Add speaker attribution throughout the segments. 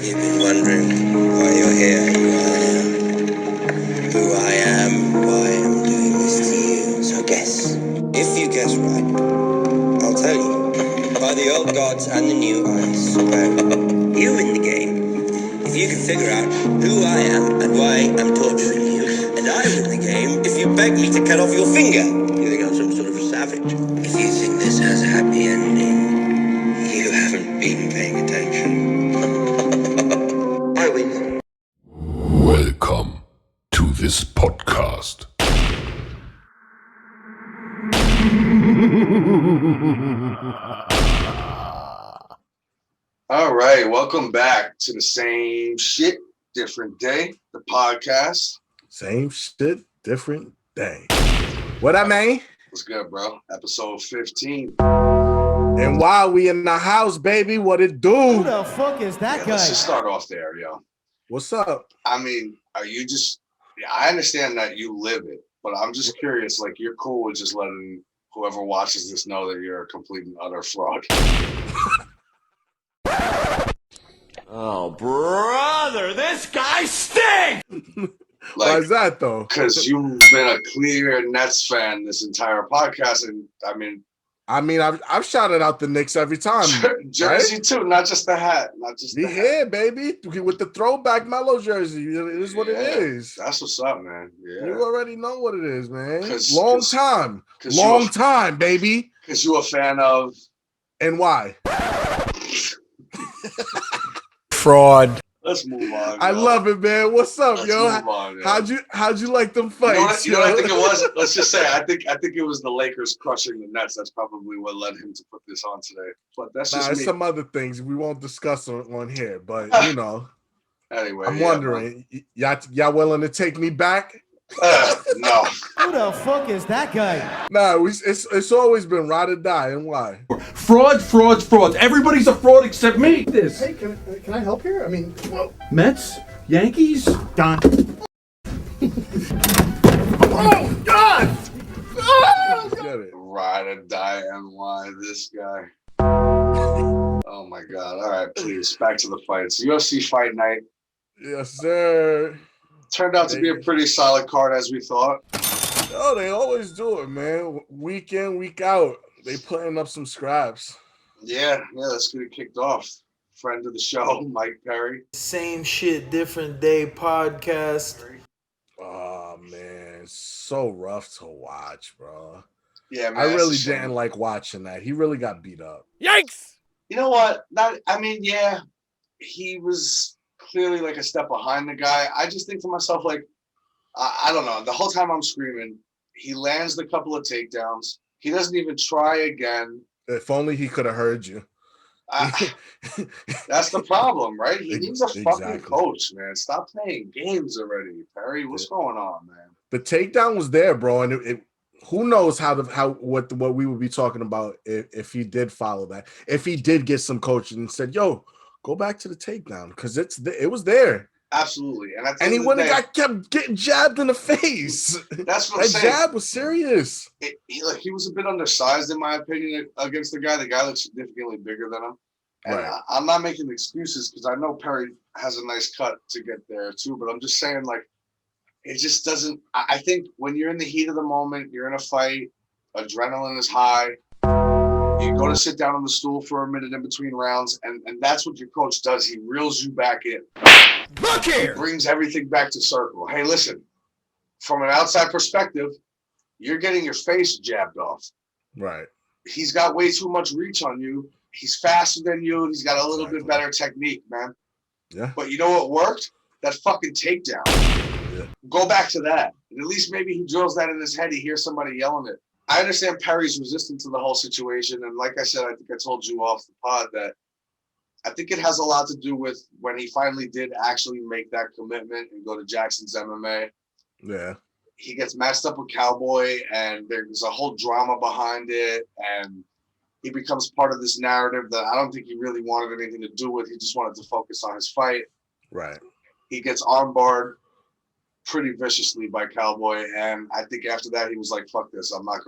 Speaker 1: You've been wondering why you're here, who I am, why I'm doing this to you. So guess. If you guess right, I'll tell you. By the old gods and the new, I swear. You win the game. If you can figure out who I am and why I'm torturing you, and I win the game if you beg me to cut off your finger. You think I'm some sort of a savage? If you think this has a happy ending, you haven't been paying attention. I win.
Speaker 2: Welcome to this podcast.
Speaker 3: All right, welcome back to the Same Shit, Different Day, the podcast.
Speaker 4: Same shit, different day. What I mean?
Speaker 3: What's good, bro? Episode 15.
Speaker 4: And while we in the house, baby, what it do?
Speaker 5: Who the fuck is that guy?
Speaker 3: Let's just start off there, yo.
Speaker 4: What's up?
Speaker 3: I mean, are you just, I understand that you live it, but I'm just curious, like, you're cool with just letting whoever watches this know that you're a complete and utter fraud.
Speaker 6: Oh, brother, this guy stinks!
Speaker 4: Why is that, though?
Speaker 3: Because you've been a clear Nets fan this entire podcast, and
Speaker 4: I've shouted out the Knicks every time.
Speaker 3: Jersey
Speaker 4: right?
Speaker 3: too, not just the hat, not just the hat.
Speaker 4: Yeah, baby, with the throwback Melo jersey. It is what it is.
Speaker 3: That's what's up, man. Yeah.
Speaker 4: You already know what it is, man.
Speaker 3: 'Cause
Speaker 4: Long time, baby.
Speaker 3: Because you a fan of...
Speaker 4: And why?
Speaker 6: Fraud.
Speaker 3: Let's move on.
Speaker 4: I love it, man. What's up,
Speaker 3: Let's
Speaker 4: yo?
Speaker 3: move on,
Speaker 4: How'd you like them fights?
Speaker 3: You know what I think it was? Let's just say I think it was the Lakers crushing the Nets. That's probably what led him to put this on today. But that's just me.
Speaker 4: Some other things we won't discuss on here, but you know.
Speaker 3: Anyway,
Speaker 4: I'm wondering, y'all willing to take me back?
Speaker 3: No.
Speaker 5: Who the fuck is that guy?
Speaker 4: No, it's always been ride or die, and why?
Speaker 7: Frauds. Everybody's a fraud except me. This.
Speaker 8: Hey, can I help here? I mean, well,
Speaker 7: Mets? Yankees?
Speaker 8: Don. Oh, God! Oh,
Speaker 4: Get it.
Speaker 3: Ride or die, NY. This guy. Oh my God! All right, please back to the fights. UFC Fight Night.
Speaker 4: Yes, sir.
Speaker 3: Turned out to be a pretty solid card as we thought.
Speaker 4: Oh, they always do it, man. Week in, week out. They putting up some scraps.
Speaker 3: Yeah, let's get it kicked off. Friend of the show, Mike Perry.
Speaker 9: Same Shit, Different Day Podcast.
Speaker 4: Oh, man. So rough to watch, bro.
Speaker 3: Yeah, man.
Speaker 4: I really didn't like watching that. He really got beat up.
Speaker 6: Yikes!
Speaker 3: You know what? Yeah, he was clearly like a step behind the guy. I just think to myself, like, I don't know. The whole time I'm screaming, he lands the couple of takedowns. He doesn't even try again.
Speaker 4: If only he could have heard you.
Speaker 3: That's the problem, right? He needs a fucking
Speaker 4: Exactly.
Speaker 3: coach, man. Stop playing games already, Perry. What's going on, man?
Speaker 4: The takedown was there, bro, and it who knows what we would be talking about if he did follow that. If he did get some coaching and said, "Yo, go back to the takedown," because it was there.
Speaker 3: Absolutely, and
Speaker 4: he wouldn't have kept getting jabbed in the face.
Speaker 3: That's what I'm
Speaker 4: that
Speaker 3: saying.
Speaker 4: jab was serious.
Speaker 3: He was a bit undersized, in my opinion, against the guy. The guy looks significantly bigger than him. And
Speaker 4: Right.
Speaker 3: I'm not making excuses because I know Perry has a nice cut to get there too. But I'm just saying, like, it just doesn't. I think when you're in the heat of the moment, you're in a fight, adrenaline is high. You go to sit down on the stool for a minute in between rounds, and that's what your coach does. He reels you back in.
Speaker 6: Look here!
Speaker 3: He brings everything back to circle. Hey, listen, from an outside perspective, you're getting your face jabbed off.
Speaker 4: Right.
Speaker 3: He's got way too much reach on you. He's faster than you. He's got a little bit better technique, man.
Speaker 4: Yeah.
Speaker 3: But you know what worked? That fucking takedown.
Speaker 4: Yeah.
Speaker 3: Go back to that. And at least maybe he drills that in his head. He hears somebody yelling it. I understand Perry's resistant to the whole situation. And like I said, I think I told you off the pod that I think it has a lot to do with when he finally did actually make that commitment and go to Jackson's MMA.
Speaker 4: Yeah.
Speaker 3: He gets matched up with Cowboy, and there's a whole drama behind it. And he becomes part of this narrative that I don't think he really wanted anything to do with. He just wanted to focus on his fight.
Speaker 4: Right.
Speaker 3: He gets armbarred pretty viciously by Cowboy, and I think after that he was like, fuck this, I'm not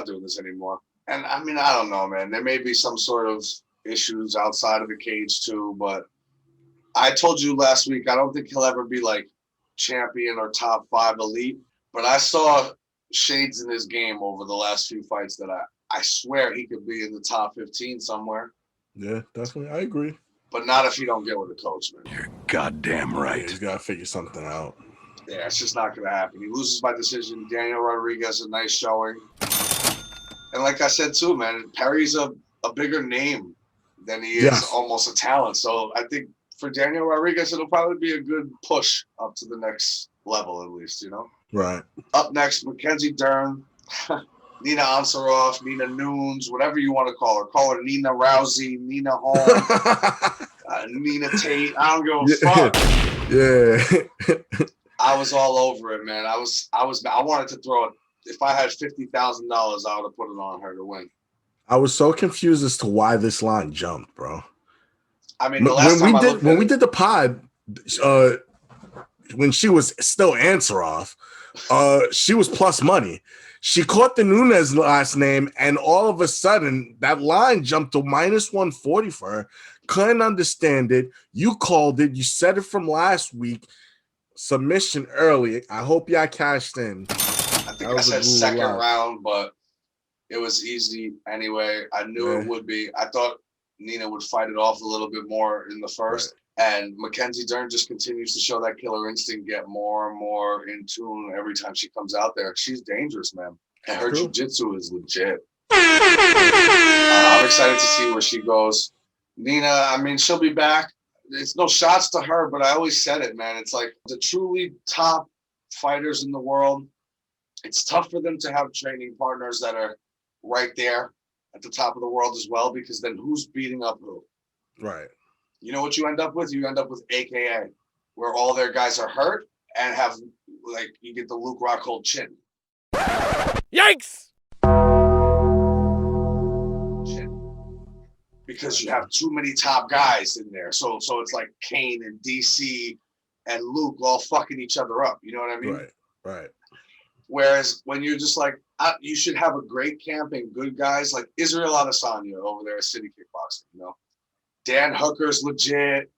Speaker 3: doing this anymore. And I mean, I don't know, man. There may be some sort of issues outside of the cage too, but I told you last week, I don't think he'll ever be like champion or top 5 elite, but I saw shades in his game over the last few fights that I swear he could be in the top 15 somewhere.
Speaker 4: Yeah, definitely. I agree.
Speaker 3: But not if you don't get with a coach, man.
Speaker 6: You're goddamn right.
Speaker 4: Yeah, he's got to figure something out.
Speaker 3: Yeah, it's just not going to happen. He loses by decision. Daniel Rodriguez, a nice showing. And like I said, too, man, Perry's a bigger name than he is almost a talent. So I think for Daniel Rodriguez, it'll probably be a good push up to the next level, at least, you know?
Speaker 4: Right.
Speaker 3: Up next, Mackenzie Dern, Nina Ansaroff, Nina Nunes, whatever you want to call her. Call her Nina Rousey, Nina Holm, Nina Tate. I don't give a fuck.
Speaker 4: Yeah.
Speaker 3: I was all over it, man. I wanted to throw it. If I had $50,000, I would have put it on her to win.
Speaker 4: I was so confused as to why this line jumped, bro.
Speaker 3: I mean, the last time
Speaker 4: when we did the pod, when she was still Ansaroff, she was plus money. She caught the Nunes last name, and all of a sudden, that line jumped to minus 140 for her. Couldn't understand it. You called it. You said it from last week. Submission early. I hope y'all cashed in.
Speaker 3: I think I said second round, but it was easy anyway. I knew it would be. I thought Nina would fight it off a little bit more in the first. Right. And Mackenzie Dern just continues to show that killer instinct, get more and more in tune every time she comes out there. She's dangerous, man. And her jiu-jitsu is legit. I'm excited to see where she goes. Nina, I mean, she'll be back. It's no shots to her, but I always said it, man. It's like the truly top fighters in the world, it's tough for them to have training partners that are right there at the top of the world as well, because then who's beating up who? Right. You know what you end up with? You end up with AKA, where all their guys are hurt and have, like, you get the Luke Rockhold chin.
Speaker 6: Yikes!
Speaker 3: Because you have too many top guys in there. So it's like Kane and DC and Luke all fucking each other up. You know what I mean? Right. Whereas when you're just like, you should have a great camp and good guys like Israel Adesanya over there at City Kickboxing, you know? Dan Hooker's legit.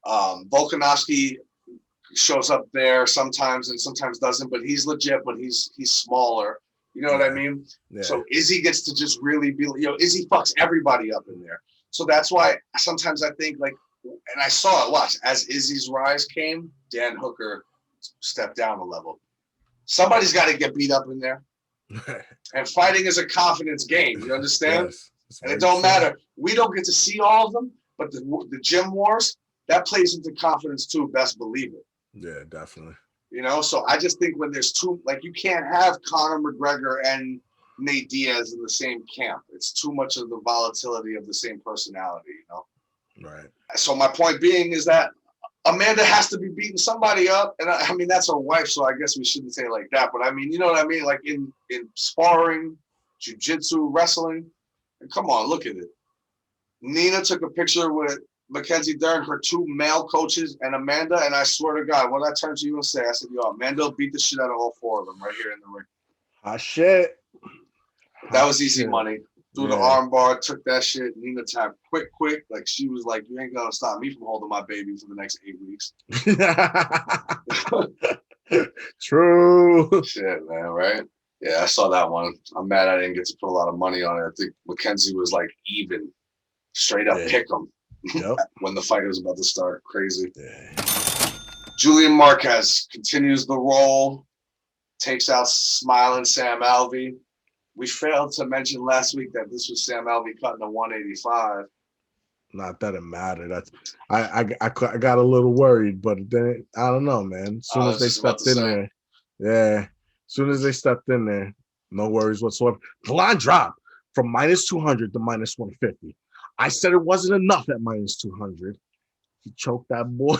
Speaker 3: Volkanovski shows up there sometimes and sometimes doesn't, but he's legit, but he's smaller. You know what I mean? Yeah. So Izzy gets to just really be, Izzy fucks everybody up in there. So that's why sometimes I think, like, and I saw it, watch, as Izzy's rise came, Dan Hooker stepped down a level. Somebody's got to get beat up in there. And fighting is a confidence game. You understand? Yes, and it don't matter. We don't get to see all of them, but the gym wars, that plays into confidence too, best believe it. Yeah, definitely. You know, so I just think when there's two, like, you can't have Conor McGregor and Nate Diaz in the same camp. It's too much of the volatility of the same personality, you know? Right. So my point being is that Amanda has to be beating somebody up. And I mean, that's her wife, so I guess we shouldn't say it like that. But I mean, you know what I mean? Like in sparring, jiu-jitsu, wrestling. And come on, look at it. Nina took a picture with Mackenzie Dern, her two male coaches, and Amanda, and I swear to God, what I turned to you and say, I said, Amanda will beat the shit out of all four of them right here in the ring. Ah, shit. That was easy money. Threw the arm bar, took that shit. Nina tapped quick. Like, she was like, you ain't gonna stop me from holding my baby for the next 8 weeks. True. Shit, man, right? Yeah, I saw that one. I'm mad I didn't get to put a lot of money on it. I think Mackenzie was like even, straight up pick 'em. Yep. When the fight was about to start. Crazy. Julian Marquez continues the roll, takes out smiling Sam Alvey. We failed to mention last week that this was Sam Alvey cutting to 185. Not that it mattered. I got a little worried, but then I don't know, man. As soon as they stepped in there, no worries whatsoever. The line dropped from minus 200 to minus 150. I said it wasn't enough at minus 200. He choked that boy.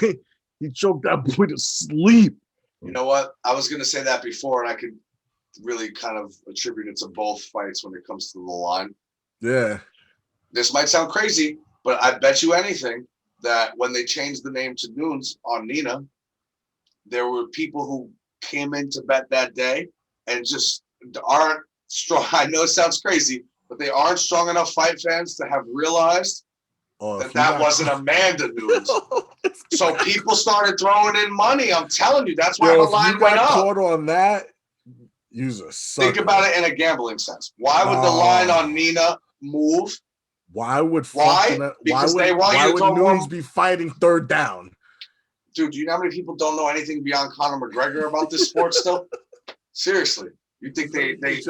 Speaker 3: He choked that boy to sleep. You know what? I was going to say that before, and I could really kind of attribute it to both fights when it comes to the line. Yeah. This might sound crazy, but I bet you anything that when they changed the name to Nunes on Nina, there were people who came in to bet that day and just aren't strong. I know it sounds crazy, but they aren't strong enough fight fans to have realized that wasn't Amanda Nunes. So people started throwing in money. I'm telling you, that's why the line went up.
Speaker 4: Caught on that, use a sucker.
Speaker 3: Think about it in a gambling sense. Why would the line on Nina move?
Speaker 4: Why would Nunes be fighting third down?
Speaker 3: Dude, do you know how many people don't know anything beyond Conor McGregor about this sport still? Seriously. You think they I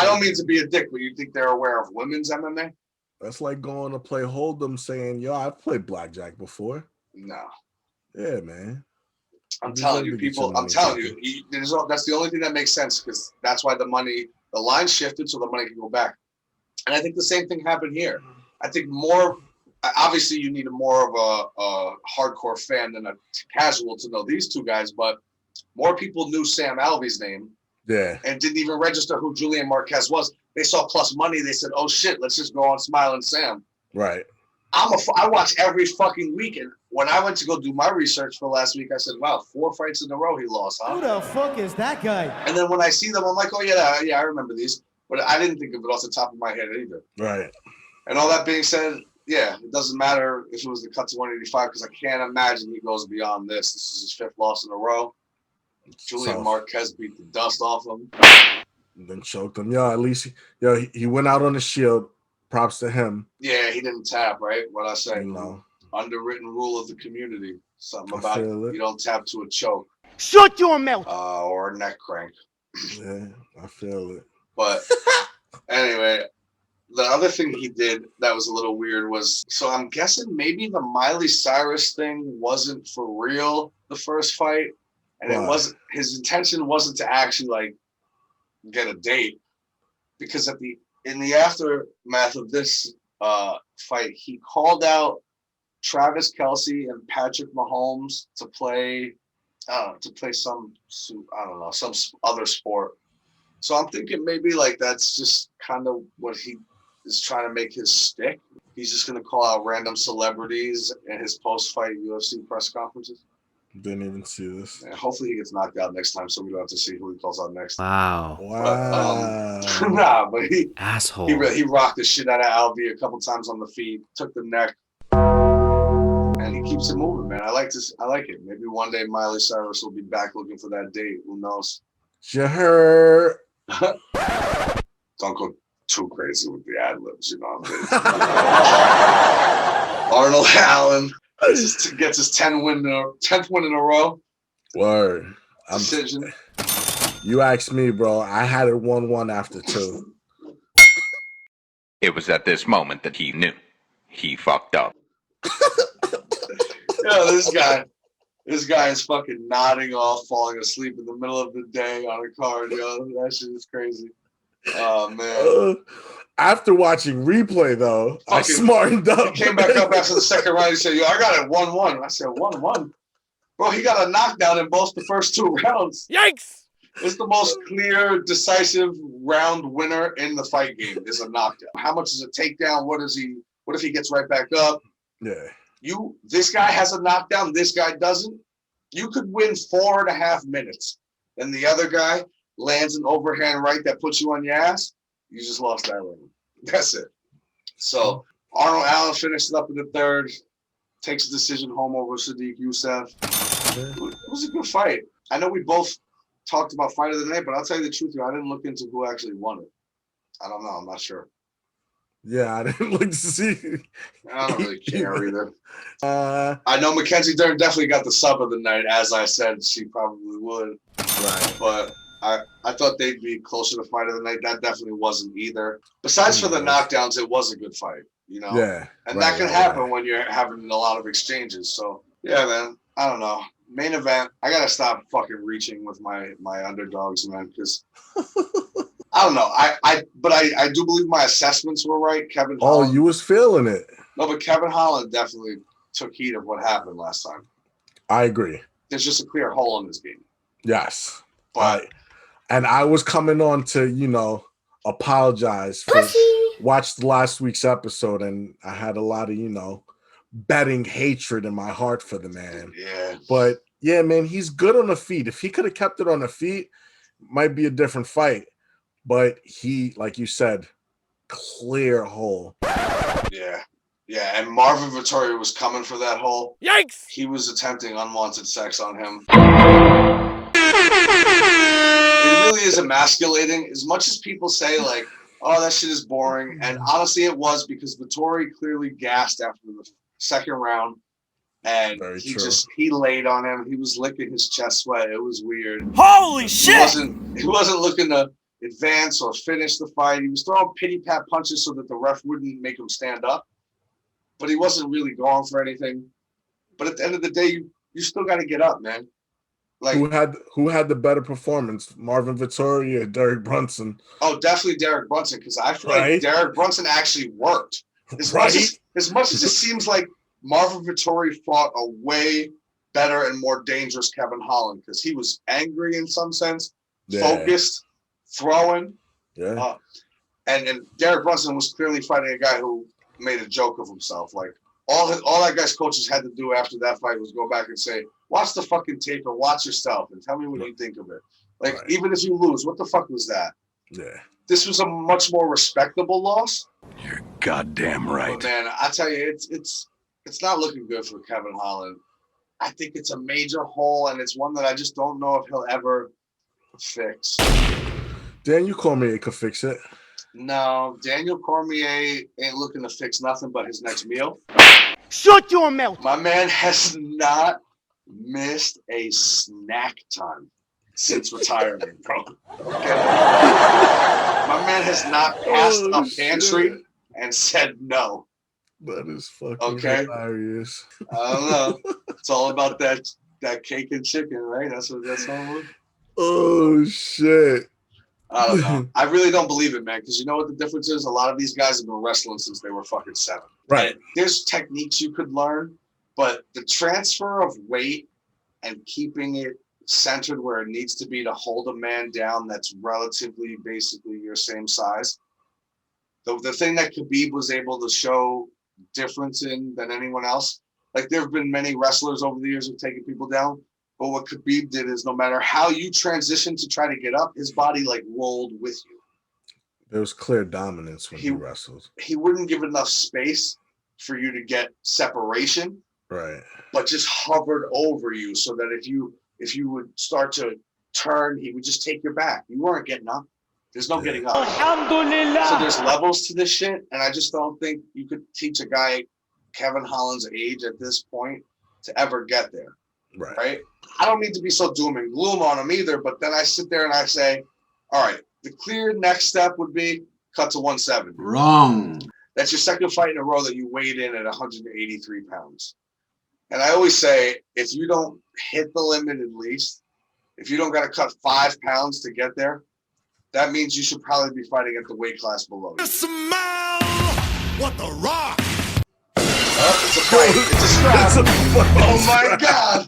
Speaker 3: don't mean to be a dick, but you think they're aware of women's MMA?
Speaker 4: That's like going to play Hold'em saying, yo, I've played blackjack before.
Speaker 3: No.
Speaker 4: Yeah, man.
Speaker 3: I'm telling you, people, that's the only thing that makes sense, because that's why the line shifted so the money can go back. And I think the same thing happened here. I think obviously you need more of a hardcore fan than a casual to know these two guys, but more people knew Sam Alvey's name.
Speaker 4: Yeah.
Speaker 3: And didn't even register who Julian Marquez was. They saw plus money. They said, oh shit, let's just go on Smiling Sam.
Speaker 4: Right.
Speaker 3: I watch every fucking weekend. When I went to go do my research for last week, I said, wow, 4 fights in a row he lost, huh?
Speaker 5: Who the fuck is that guy?
Speaker 3: And then when I see them, I'm like, oh yeah, I remember these. But I didn't think of it off the top of my head either.
Speaker 4: Right.
Speaker 3: And all that being said, yeah, it doesn't matter if it was the cut to 185, because I can't imagine he goes beyond this. This is his 5th loss in a row. Julian Marquez beat the dust off him.
Speaker 4: And then choked him. At least he went out on the shield. Props to him.
Speaker 3: Yeah, he didn't tap, right? What I say.
Speaker 4: No.
Speaker 3: Underwritten rule of the community. Something about you don't tap to a choke.
Speaker 5: Shut your mouth.
Speaker 3: Or a neck crank.
Speaker 4: Yeah, I feel it.
Speaker 3: But anyway, the other thing he did that was a little weird was, so I'm guessing maybe the Miley Cyrus thing wasn't for real the first fight. And it wasn't, his intention wasn't to actually like get a date, because in the aftermath of this fight, he called out Travis Kelce and Patrick Mahomes to play some other sport. So I'm thinking maybe like that's just kind of what he is trying to make his stick. He's just going to call out random celebrities in his post-fight UFC press conferences.
Speaker 4: Didn't even see this.
Speaker 3: Yeah, hopefully he gets knocked out next time, so we don't have to see who he calls out next.
Speaker 10: Wow.
Speaker 3: But he
Speaker 10: asshole.
Speaker 3: He rocked the shit out of Alvey a couple times on the feet, took the neck, and he keeps it moving, man. I like it. Maybe one day Miley Cyrus will be back looking for that date. Who knows?
Speaker 4: Sure.
Speaker 3: Don't go too crazy with the ad libs, you know what I'm saying? Arnold Allen gets his 10th win in a row.
Speaker 4: Word.
Speaker 3: Decision.
Speaker 4: You asked me, bro. I had it 1-1 after 2.
Speaker 11: It was at this moment that he knew he fucked up.
Speaker 3: This guy is fucking nodding off, falling asleep in the middle of the day on a card. That shit is crazy. Oh man.
Speaker 4: After watching replay, though, I smartened up.
Speaker 3: He came back up after the second round. He said, "Yo, I got it 1-1." I said, 1-1? Bro, he got a knockdown in both the first 2 rounds.
Speaker 6: Yikes!
Speaker 3: It's the most clear, decisive round winner in the fight game is a knockdown. How much is a takedown? What if he gets right back up?
Speaker 4: Yeah.
Speaker 3: This guy has a knockdown, this guy doesn't. You could win 4.5 minutes. And the other guy lands an overhand right that puts you on your ass. You just lost that round. That's it. So Arnold Allen finished it up in the 3rd, takes a decision home over Sadiq Youssef. It was a good fight. I know we both talked about fight of the night, but I'll tell you the truth, I didn't look into who actually won it. I don't know. I'm not sure.
Speaker 4: Yeah, I didn't look to see.
Speaker 3: I don't really care either. I know Mackenzie Dern definitely got the sub of the night, as I said she probably would.
Speaker 4: Right.
Speaker 3: But I thought they'd be closer to fight of the night. That definitely wasn't either. Besides for the knockdowns, it was a good fight, you know?
Speaker 4: Yeah.
Speaker 3: And that can happen when you're having a lot of exchanges. So, yeah, man, I don't know. Main event, I got to stop fucking reaching with my underdogs, man, because I don't know. But I do believe my assessments were right. Kevin Holland.
Speaker 4: Oh, you was feeling it.
Speaker 3: No, but Kevin Holland definitely took heed of what happened last time.
Speaker 4: I agree.
Speaker 3: There's just a clear hole in this game.
Speaker 4: Yes.
Speaker 3: But
Speaker 4: and I was coming on to, apologize for watched last week's episode, and I had a lot of, betting hatred in my heart for the man.
Speaker 3: Yeah.
Speaker 4: But yeah, man, he's good on the feet. If he could have kept it on the feet, might be a different fight. But he, like you said, clear hole.
Speaker 3: Yeah. Yeah, and Marvin Vettori was coming for that hole.
Speaker 6: Yikes!
Speaker 3: He was attempting unwanted sex on him. It really is emasculating. As much as people say, like, oh, that shit is boring. And honestly, it was, because Vettori clearly gassed after the second round. And he laid on him. He was licking his chest sweat. It was weird.
Speaker 5: Holy shit!
Speaker 3: He wasn't looking to advance or finish the fight. He was throwing pity pat punches so that the ref wouldn't make him stand up. But he wasn't really going for anything. But at the end of the day, you still got to get up, man. Like,
Speaker 4: who had the better performance, Marvin Vettori or Derek Brunson?
Speaker 3: Oh, definitely Derek Brunson, because I feel like Derek Brunson actually worked. As much as it seems like Marvin Vettori fought a way better and more dangerous Kevin Holland, because he was angry in some sense, focused, throwing.
Speaker 4: Yeah.
Speaker 3: And Derek Brunson was clearly fighting a guy who made a joke of himself. Like, all that guy's coaches had to do after that fight was go back and say, watch the fucking tape or watch yourself and tell me what you think of it. Like, even if you lose, what the fuck was that?
Speaker 4: Yeah.
Speaker 3: This was a much more respectable loss.
Speaker 6: You're goddamn right.
Speaker 3: But man, I tell you, it's not looking good for Kevin Holland. I think it's a major hole, and it's one that I just don't know if he'll ever fix.
Speaker 4: Daniel Cormier could fix it.
Speaker 3: No, Daniel Cormier ain't looking to fix nothing but his next meal.
Speaker 5: Shut your mouth.
Speaker 3: My man has not missed a snack time since retirement, bro. Okay. My man has not passed a pantry and said no.
Speaker 4: That is fucking hilarious.
Speaker 3: I don't know. It's all about that cake and chicken, right? That's all.
Speaker 4: Oh shit.
Speaker 3: I don't know. I really don't believe it, man, because you know what the difference is? A lot of these guys have been wrestling since they were fucking 7.
Speaker 4: Right.
Speaker 3: And there's techniques you could learn, but the transfer of weight and keeping it centered where it needs to be to hold a man down that's relatively basically your same size. The thing that Khabib was able to show difference in than anyone else, like there have been many wrestlers over the years who've taken people down, but what Khabib did is no matter how you transition to try to get up, his body like rolled with you.
Speaker 4: There was clear dominance when he wrestled.
Speaker 3: He wouldn't give enough space for you to get separation,
Speaker 4: right?
Speaker 3: But just hovered over you so that if you would start to turn, he would just take your back. You weren't getting up. There's no getting up.
Speaker 5: Alhamdulillah.
Speaker 3: So there's levels to this shit, and I just don't think you could teach a guy Kevin Holland's age at this point to ever get there. Right? I don't need to be so doom and gloom on him either, but then I sit there and I say, all right, the clear next step would be cut to 170.
Speaker 7: Wrong.
Speaker 3: That's your second fight in a row that you weighed in at 183 pounds. And I always say, if you don't hit the limit at least, if you don't got to cut 5 pounds to get there, that means you should probably be fighting at the weight class below you.
Speaker 6: Smell what the rock.
Speaker 3: It's a fight. It's a scrap. Oh my God.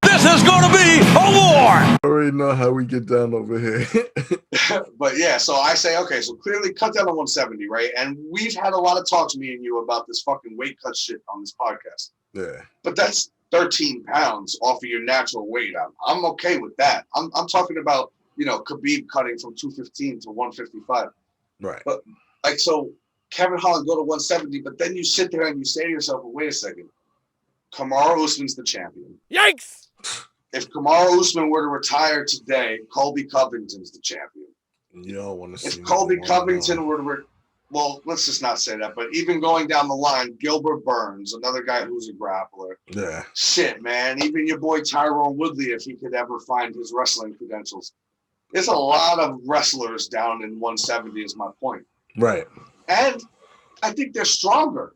Speaker 6: This is going to be a war.
Speaker 4: I already know how we get down over here.
Speaker 3: But yeah, so I say, okay, so clearly cut down to 170, right? And we've had a lot of talks, me and you, about this fucking weight cut shit on this podcast.
Speaker 4: Yeah.
Speaker 3: But that's 13 pounds off of your natural weight. I'm okay with that. I'm talking about, Khabib cutting from 215 to 155.
Speaker 4: Right.
Speaker 3: But like, so Kevin Holland go to 170, but then you sit there and you say to yourself, well, wait a second. Kamaru Usman's the champion.
Speaker 6: Yikes!
Speaker 3: If Kamaru Usman were to retire today, Colby Covington's the champion.
Speaker 4: You don't want to see.
Speaker 3: If Colby Covington were to, well, let's just not say that. But even going down the line, Gilbert Burns, another guy who's a grappler.
Speaker 4: Yeah.
Speaker 3: Shit, man. Even your boy Tyrone Woodley, if he could ever find his wrestling credentials. There's a lot of wrestlers down in 170 is my point.
Speaker 4: Right.
Speaker 3: And I think they're stronger.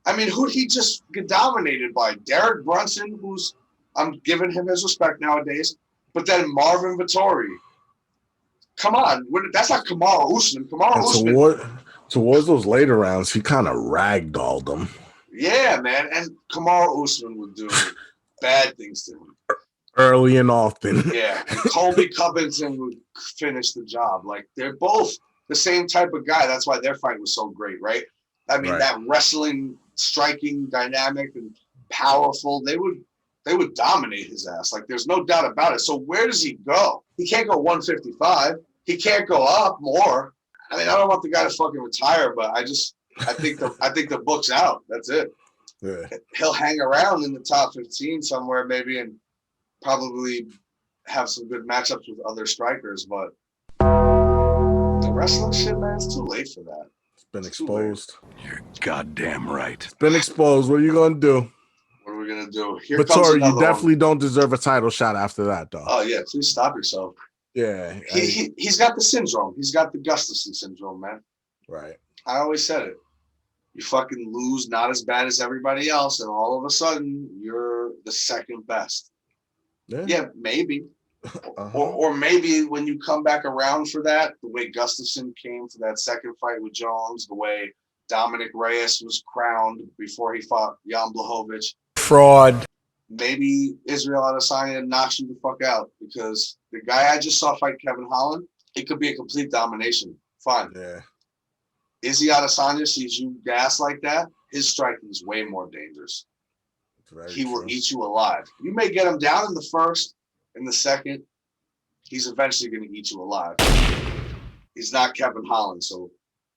Speaker 3: I mean, who'd he just get dominated by? Derek Brunson, who's, I'm giving him his respect nowadays, but then Marvin Vettori. Come on. That's not Kamaru Usman. Kamaru Usman.
Speaker 4: Towards those later rounds, he kind of ragdolled them.
Speaker 3: Yeah, man. And Kamaru Usman would do bad things to him.
Speaker 4: Early and often.
Speaker 3: Yeah. And Colby Covington would finish the job. Like, they're both the same type of guy. That's why their fight was so great, right? I mean, that wrestling, striking, dynamic, and powerful, they would dominate his ass. Like, there's no doubt about it. So where does he go? He can't go 155. He can't go up more. I mean, I don't want the guy to fucking retire, but I think the book's out. That's it.
Speaker 4: Yeah.
Speaker 3: He'll hang around in the top 15 somewhere maybe and probably have some good matchups with other strikers, but the wrestling shit, man, it's too late for that.
Speaker 4: It's been exposed.
Speaker 6: You're goddamn right.
Speaker 4: It's been exposed. What are you gonna do?
Speaker 3: What are we gonna do? Here
Speaker 4: But
Speaker 3: comes
Speaker 4: Tori,
Speaker 3: another
Speaker 4: you definitely
Speaker 3: one.
Speaker 4: don't deserve a title shot after that, though.
Speaker 3: Oh yeah, please stop yourself.
Speaker 4: Yeah.
Speaker 3: He's got the syndrome. He's got the Gustafsson syndrome, man.
Speaker 4: Right.
Speaker 3: I always said it. You fucking lose not as bad as everybody else, and all of a sudden you're the second best. Yeah, maybe. Or maybe when you come back around for that, the way Gustafsson came for that second fight with Jones, the way Dominic Reyes was crowned before he fought Jan Blachowicz.
Speaker 6: Fraud.
Speaker 3: Maybe Israel Adesanya knocks you the fuck out because the guy I just saw fight Kevin Holland, it could be a complete domination. Fine.
Speaker 4: Yeah.
Speaker 3: Izzy Adesanya sees you gas like that, his striking is way more dangerous. He will eat you alive. You may get him down in the first, in the second. He's eventually going to eat you alive. He's not Kevin Holland, so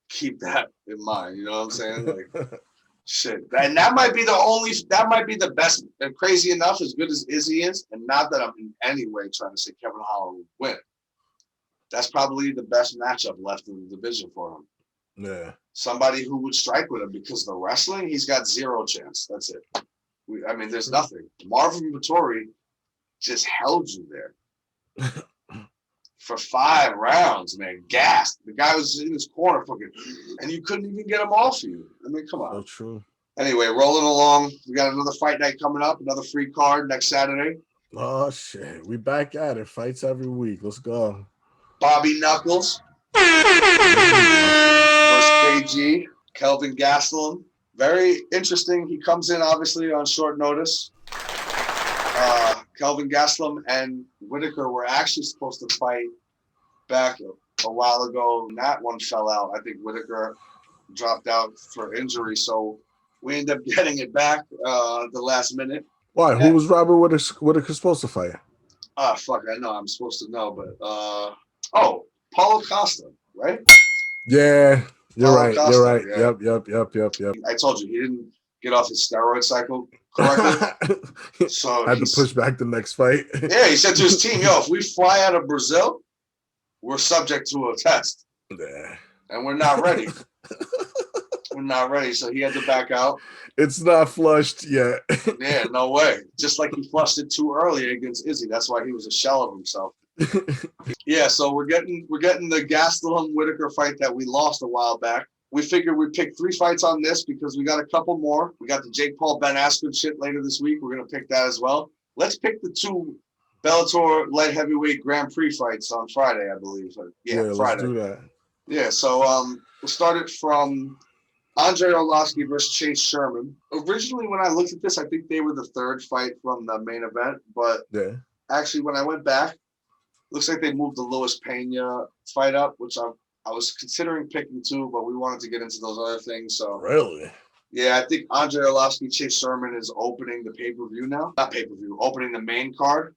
Speaker 3: keep that in mind. You know what I'm saying? Like, shit. And that might be the best. And crazy enough, as good as Izzy is, and not that I'm in any way trying to say Kevin Holland would win. That's probably the best matchup left in the division for him.
Speaker 4: Yeah.
Speaker 3: Somebody who would strike with him, because the wrestling, he's got zero chance. That's it. I mean, there's nothing. Marvin Vettori just held you there for 5 rounds, man. Gassed. The guy was in his corner fucking, and you couldn't even get him off you. I mean, come on.
Speaker 4: So true.
Speaker 3: Anyway, rolling along. We got another fight night coming up, another free card next Saturday.
Speaker 4: Oh, shit. We back at it. Fights every week. Let's go.
Speaker 3: Bobby Knuckles versus KG. Kelvin Gastelum. Very interesting. He comes in, obviously, on short notice. Kelvin Gastelum and Whitaker were actually supposed to fight back a while ago. And that one fell out. I think Whitaker dropped out for injury. So we ended up getting it back the last minute.
Speaker 4: Why? Who was Robert Whitaker supposed to fight?
Speaker 3: Fuck, I know. I'm supposed to know. But, Paulo Costa, right?
Speaker 4: Yeah. You're
Speaker 3: Paulo
Speaker 4: right.
Speaker 3: Costa,
Speaker 4: You're right.
Speaker 3: yeah.
Speaker 4: Yep.
Speaker 3: I told you, he didn't get off his steroid cycle correctly. So
Speaker 4: had to push back the next fight.
Speaker 3: Yeah, he said to his team, yo, if we fly out of Brazil, we're subject to a test.
Speaker 4: Yeah.
Speaker 3: And we're not ready. We're not ready. So he had to back out.
Speaker 4: It's not flushed yet.
Speaker 3: Yeah, no way. Just like he flushed it too early against Izzy. That's why he was a shell of himself. Yeah, so we're getting the Gastelum Whitaker fight that we lost a while back. We figured we'd pick 3 fights on this because we got a couple more. We got the Jake Paul Ben Askren shit later this week. We're gonna pick that as well. Let's pick the 2 Bellator light heavyweight Grand Prix fights on Friday, I believe. Yeah, Friday.
Speaker 4: Let's do that.
Speaker 3: Yeah, so we'll start it from Andre Arlovski versus Chase Sherman. Originally, when I looked at this, I think they were the 3rd fight from the main event, but actually, when I went back, looks like they moved the Luis Pena fight up, which I was considering picking too, but we wanted to get into those other things. So
Speaker 4: really,
Speaker 3: yeah, I think Andre Arlovski, Chase Sherman is opening the pay-per-view now. Not pay-per-view, opening the main card.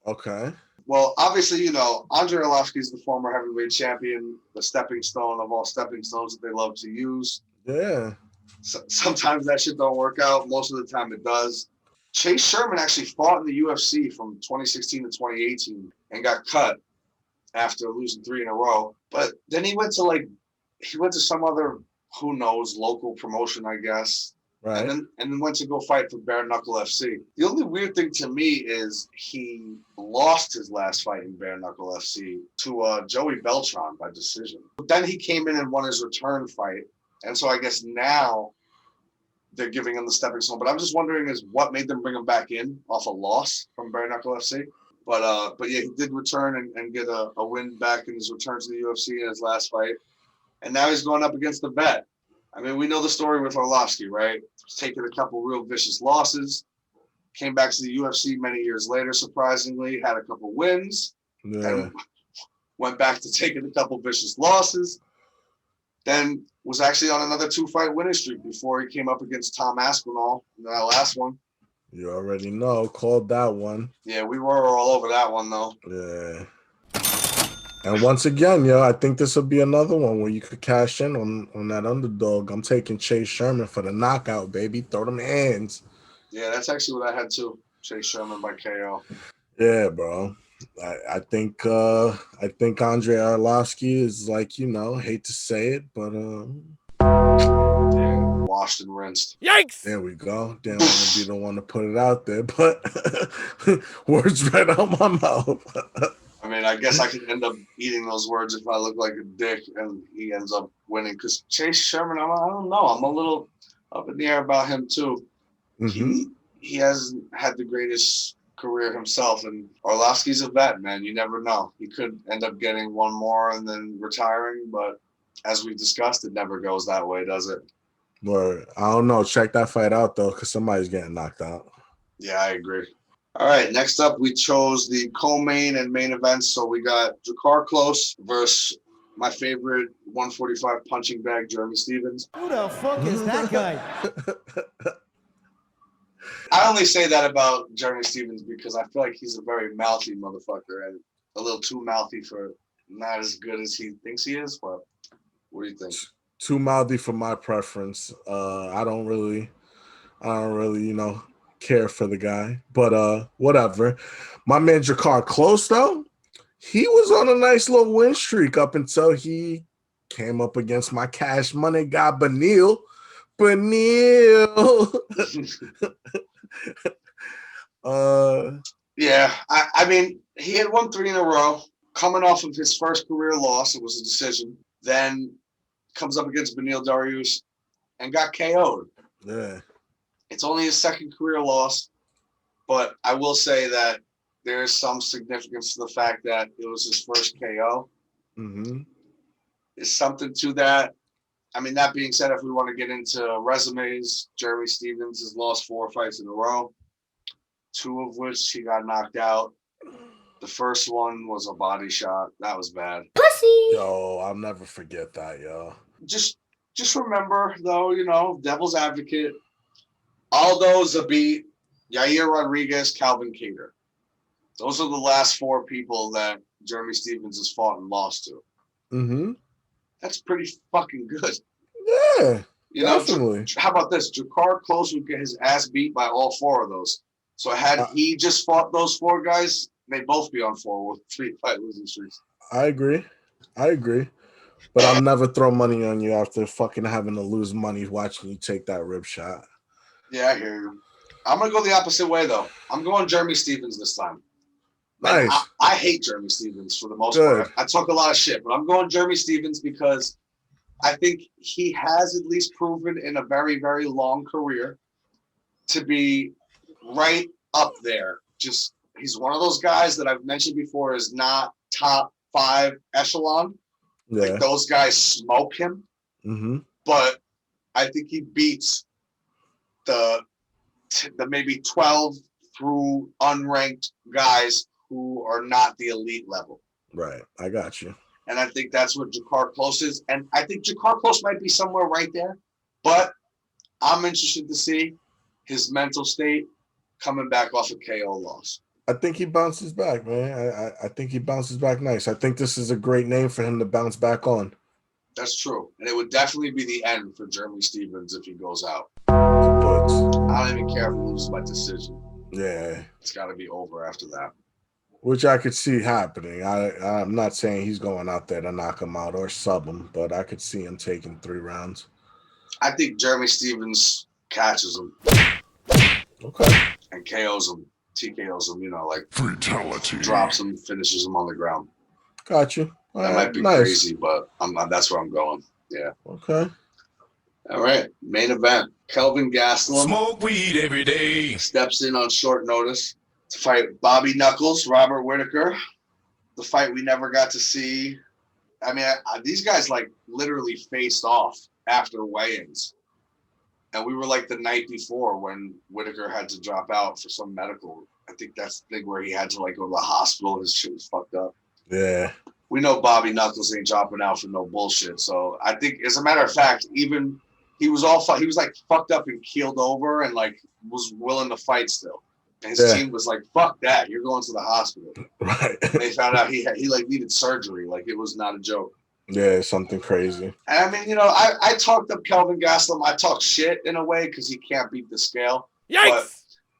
Speaker 4: Okay.
Speaker 3: Well, obviously, you know, Andre Arlovski is the former heavyweight champion, the stepping stone of all stepping stones that they love to use.
Speaker 4: Yeah.
Speaker 3: So, sometimes that shit don't work out. Most of the time it does. Chase Sherman actually fought in the UFC from 2016 to 2018 and got cut after losing 3 in a row. But then he went to some other, who knows, local promotion, I guess.
Speaker 4: Right.
Speaker 3: And then went to go fight for Bare Knuckle FC. The only weird thing to me is he lost his last fight in Bare Knuckle FC to Joey Beltran by decision. But then he came in and won his return fight. And so I guess now they're giving him the stepping stone. But I'm just wondering is what made them bring him back in off a loss from Bare Knuckle FC. But yeah, he did return and get a win back in his return to the UFC in his last fight. And now he's going up against the vet. I mean, we know the story with Arlovski, right? He's taken a couple real vicious losses, came back to the UFC many years later, surprisingly, had a couple wins, and went back to taking a couple vicious losses, then was actually on another 2-fight winning streak before he came up against Tom Aspinall in that last one.
Speaker 4: You already know. Called that one.
Speaker 3: Yeah, we were all over that one, though.
Speaker 4: Yeah. And once again, yo, I think this will be another one where you could cash in on that underdog. I'm taking Chase Sherman for the knockout, baby. Throw them hands.
Speaker 3: Yeah, that's actually what I had too. Chase Sherman by KO.
Speaker 4: Yeah, bro. I think Andre Arlovsky is like, hate to say it, but
Speaker 3: washed and rinsed.
Speaker 5: Yikes!
Speaker 4: There we go. Didn't want to be the one to put it out there, but words right out my mouth.
Speaker 3: I mean, I guess I could end up eating those words if I look like a dick and he ends up winning. Because Chase Sherman, I don't know. I'm a little up in the air about him too.
Speaker 4: Mm-hmm.
Speaker 3: He hasn't had the greatest career himself, and Arlovsky's a vet, man. You never know. He could end up getting one more and then retiring, but as we've discussed, it never goes that way, does it?
Speaker 4: But I don't know. Check that fight out though, because somebody's getting knocked out.
Speaker 3: Yeah, I agree. All right, next up, we chose the co-main and main events. So we got Jakar Close versus my favorite 145 punching bag, Jeremy Stephens.
Speaker 5: Who the fuck is that guy?
Speaker 3: I only say that about Jeremy Stephens because I feel like he's a very mouthy motherfucker and a little too mouthy for not as good as he thinks he is. But what do you think?
Speaker 4: Too mouthy for my preference. I don't really, care for the guy, but whatever. My man Jakar Close though, he was on a nice little win streak up until he came up against my cash money guy Beneil.
Speaker 3: Yeah, I mean, he had won 3 in a row coming off of his first career loss. It was a decision. Then comes up against Beneil Dariush and got KO'd.
Speaker 4: Yeah.
Speaker 3: It's only his second career loss, but I will say that there is some significance to the fact that it was his first KO.
Speaker 4: Mm-hmm.
Speaker 3: There's something to that. I mean, that being said, if we want to get into resumes, Jeremy Stephens has lost 4 fights in a row, 2 of which he got knocked out. The first one was a body shot. That was bad.
Speaker 4: Pussy. Yo, I'll never forget that, yo.
Speaker 3: Just remember, though, devil's advocate, Aldo Zabit, Yair Rodriguez, Calvin Kattar. Those are the last 4 people that Jeremy Stephens has fought and lost to.
Speaker 4: Mm-hmm.
Speaker 3: That's pretty fucking good.
Speaker 4: Yeah, definitely.
Speaker 3: How about this? Jakar Close would get his ass beat by all 4 of those. So had he just fought those 4 guys, they'd both be on 4 with 3 fight losing streaks.
Speaker 4: I agree. But I'll never throw money on you after fucking having to lose money watching you take that rib shot.
Speaker 3: Yeah, I hear you. I'm going to go the opposite way, though. I'm going Jeremy Stephens this time.
Speaker 4: Nice.
Speaker 3: I hate Jeremy Stephens for the most part. I talk a lot of shit, but I'm going Jeremy Stephens because I think he has at least proven in a very, very long career to be right up there. Just he's one of those guys that I've mentioned before is not top 5 echelon.
Speaker 4: Yeah.
Speaker 3: Like those guys smoke him.
Speaker 4: Mm-hmm.
Speaker 3: But I think he beats the maybe 12 through unranked guys who are not the elite level.
Speaker 4: Right. I got you.
Speaker 3: And I think that's what Jakar Close is. And I think Jakar Close might be somewhere right there. But I'm interested to see his mental state coming back off a KO loss.
Speaker 4: I think he bounces back, man. I think he bounces back nice. I think this is a great name for him to bounce back on.
Speaker 3: That's true. And it would definitely be the end for Jeremy Stephens if he goes out.
Speaker 4: But
Speaker 3: I don't even care if he loses by decision.
Speaker 4: Yeah.
Speaker 3: It's got to be over after that.
Speaker 4: Which I could see happening. I'm not saying he's going out there to knock him out or sub him, but I could see him taking 3 rounds.
Speaker 3: I think Jeremy Stephens catches him.
Speaker 4: Okay.
Speaker 3: And KOs him, TKOs him, like
Speaker 2: fatality.
Speaker 3: Drops him, finishes him on the ground.
Speaker 4: Got you.
Speaker 3: That might be crazy, but that's where I'm going. Yeah.
Speaker 4: Okay.
Speaker 3: All right. Main event. Kelvin Gastelum.
Speaker 6: Smoke weed every day.
Speaker 3: Steps in on short notice to fight Bobby Knuckles, Robert Whitaker. The fight we never got to see. I mean, these guys literally faced off after weigh-ins. And we were the night before when Whitaker had to drop out for some medical. I think that's the thing where he had to go to the hospital. His shit was fucked up.
Speaker 4: Yeah.
Speaker 3: We know Bobby Knuckles ain't dropping out for no bullshit. So I think, as a matter of fact, even he was fucked up and keeled over and was willing to fight still. And his team was like, fuck that, you're going to the hospital.
Speaker 4: Right.
Speaker 3: And they found out he like needed surgery. Like, it was not a joke.
Speaker 4: Yeah, something crazy.
Speaker 3: And I mean, you know, I talked up Kelvin Gastelum. I talked shit in a way because he can't beat the scale.
Speaker 5: Yikes!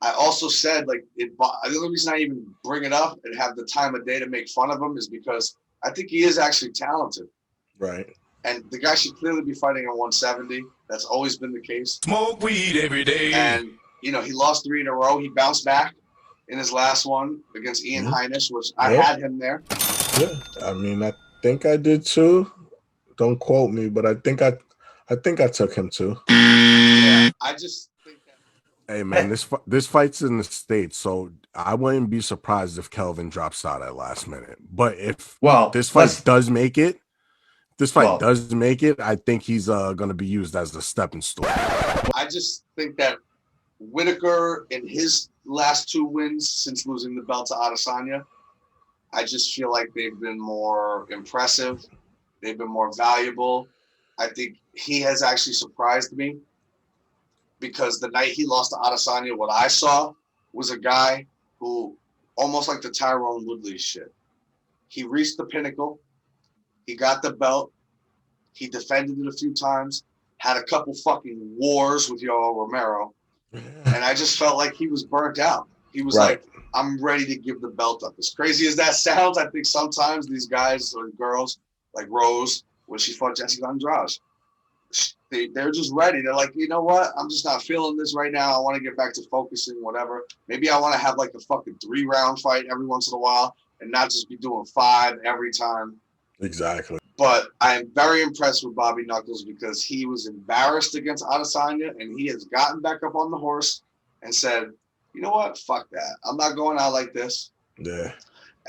Speaker 3: But I also said, like, the only reason I even bring it up and have the time of day to make fun of him is because I think he is actually talented.
Speaker 4: Right.
Speaker 3: And the guy should clearly be fighting at 170. That's always been the case.
Speaker 6: Smoke weed every day.
Speaker 3: And, you know, he lost 3 in a row. He bounced back in his last one against Ian Heinisch, which I had him there.
Speaker 4: Yeah, I mean, I think I did too. Don't quote me, but I think I took him too.
Speaker 3: Yeah, I just think that.
Speaker 4: Hey man, this fight's in the States, so I wouldn't be surprised if Kelvin drops out at last minute. But if this fight does make it, I think he's gonna be used as a stepping stone.
Speaker 3: I just think that Whitaker in his last 2 wins since losing the belt to Adesanya, I just feel like they've been more impressive. They've been more valuable. I think he has actually surprised me because the night he lost to Adesanya, what I saw was a guy who almost like the Tyrone Woodley shit. He reached the pinnacle. He got the belt. He defended it a few times, had a couple fucking wars with Yoel Romero. And I just felt like he was burnt out. He was like, I'm ready to give the belt up. As crazy as that sounds, I think sometimes these guys or girls, like Rose, when she fought Jessica Andrade, they're just ready. They're like, you know what? I'm just not feeling this right now. I want to get back to focusing, whatever. Maybe I want to have like a fucking 3-round fight every once in a while and not just be doing 5 every time.
Speaker 4: Exactly.
Speaker 3: But I am very impressed with Bobby Knuckles because he was embarrassed against Adesanya and he has gotten back up on the horse and said, you know what? Fuck that. I'm not going out like this.
Speaker 4: Yeah.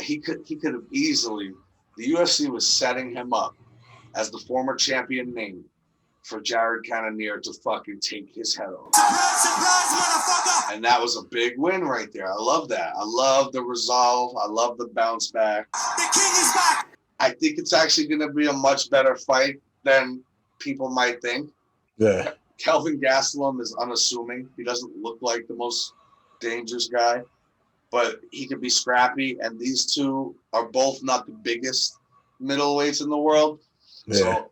Speaker 3: He could have easily, the UFC was setting him up as the former champion name for Jared Cannonier to fucking take his head off. And that was a big win right there. I love that. I love the resolve. I love the bounce back. The king is back. I think it's actually going to be a much better fight than people might think.
Speaker 4: Yeah.
Speaker 3: Kelvin Gastelum is unassuming. He doesn't look like the most dangerous guy, but he can be scrappy. And these two are both not the biggest middleweights in the world. Yeah. So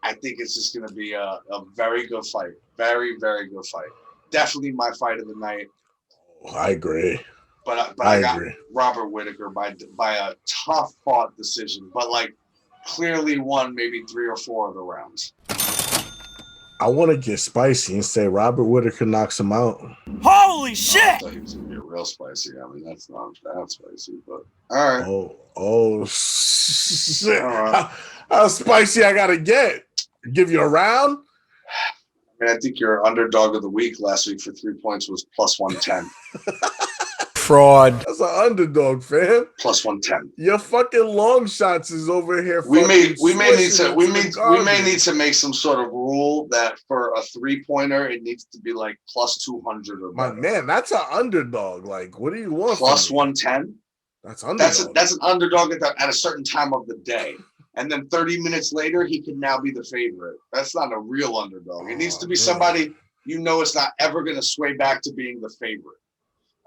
Speaker 3: I think it's just going to be a very good fight. Very, very good fight. Definitely my fight of the night.
Speaker 4: I agree.
Speaker 3: But I got Robert Whitaker by a tough fought decision, but like clearly won maybe 3 or 4 of the rounds.
Speaker 4: I want to get spicy and say Robert Whitaker knocks him out.
Speaker 5: Holy shit!
Speaker 3: I thought he was gonna get real spicy. I mean, that's not that spicy, but all right.
Speaker 4: Oh shit! Right. How spicy I gotta get? Give you a round?
Speaker 3: I mean, I think your underdog of the week last week for 3 points was plus 110.
Speaker 5: Fraud.
Speaker 4: That's an underdog, fam.
Speaker 3: Plus 110.
Speaker 4: Your fucking long shots is over here.
Speaker 3: We may need to make some sort of rule that for a 3-pointer it needs to be like plus 200 or better.
Speaker 4: My man, that's an underdog. Like, what do you want?
Speaker 3: Plus 110.
Speaker 4: That's underdog.
Speaker 3: That's an underdog at a certain time of the day. And then 30 minutes later, he can now be the favorite. That's not a real underdog. It needs to be somebody you know it's not ever going to sway back to being the favorite.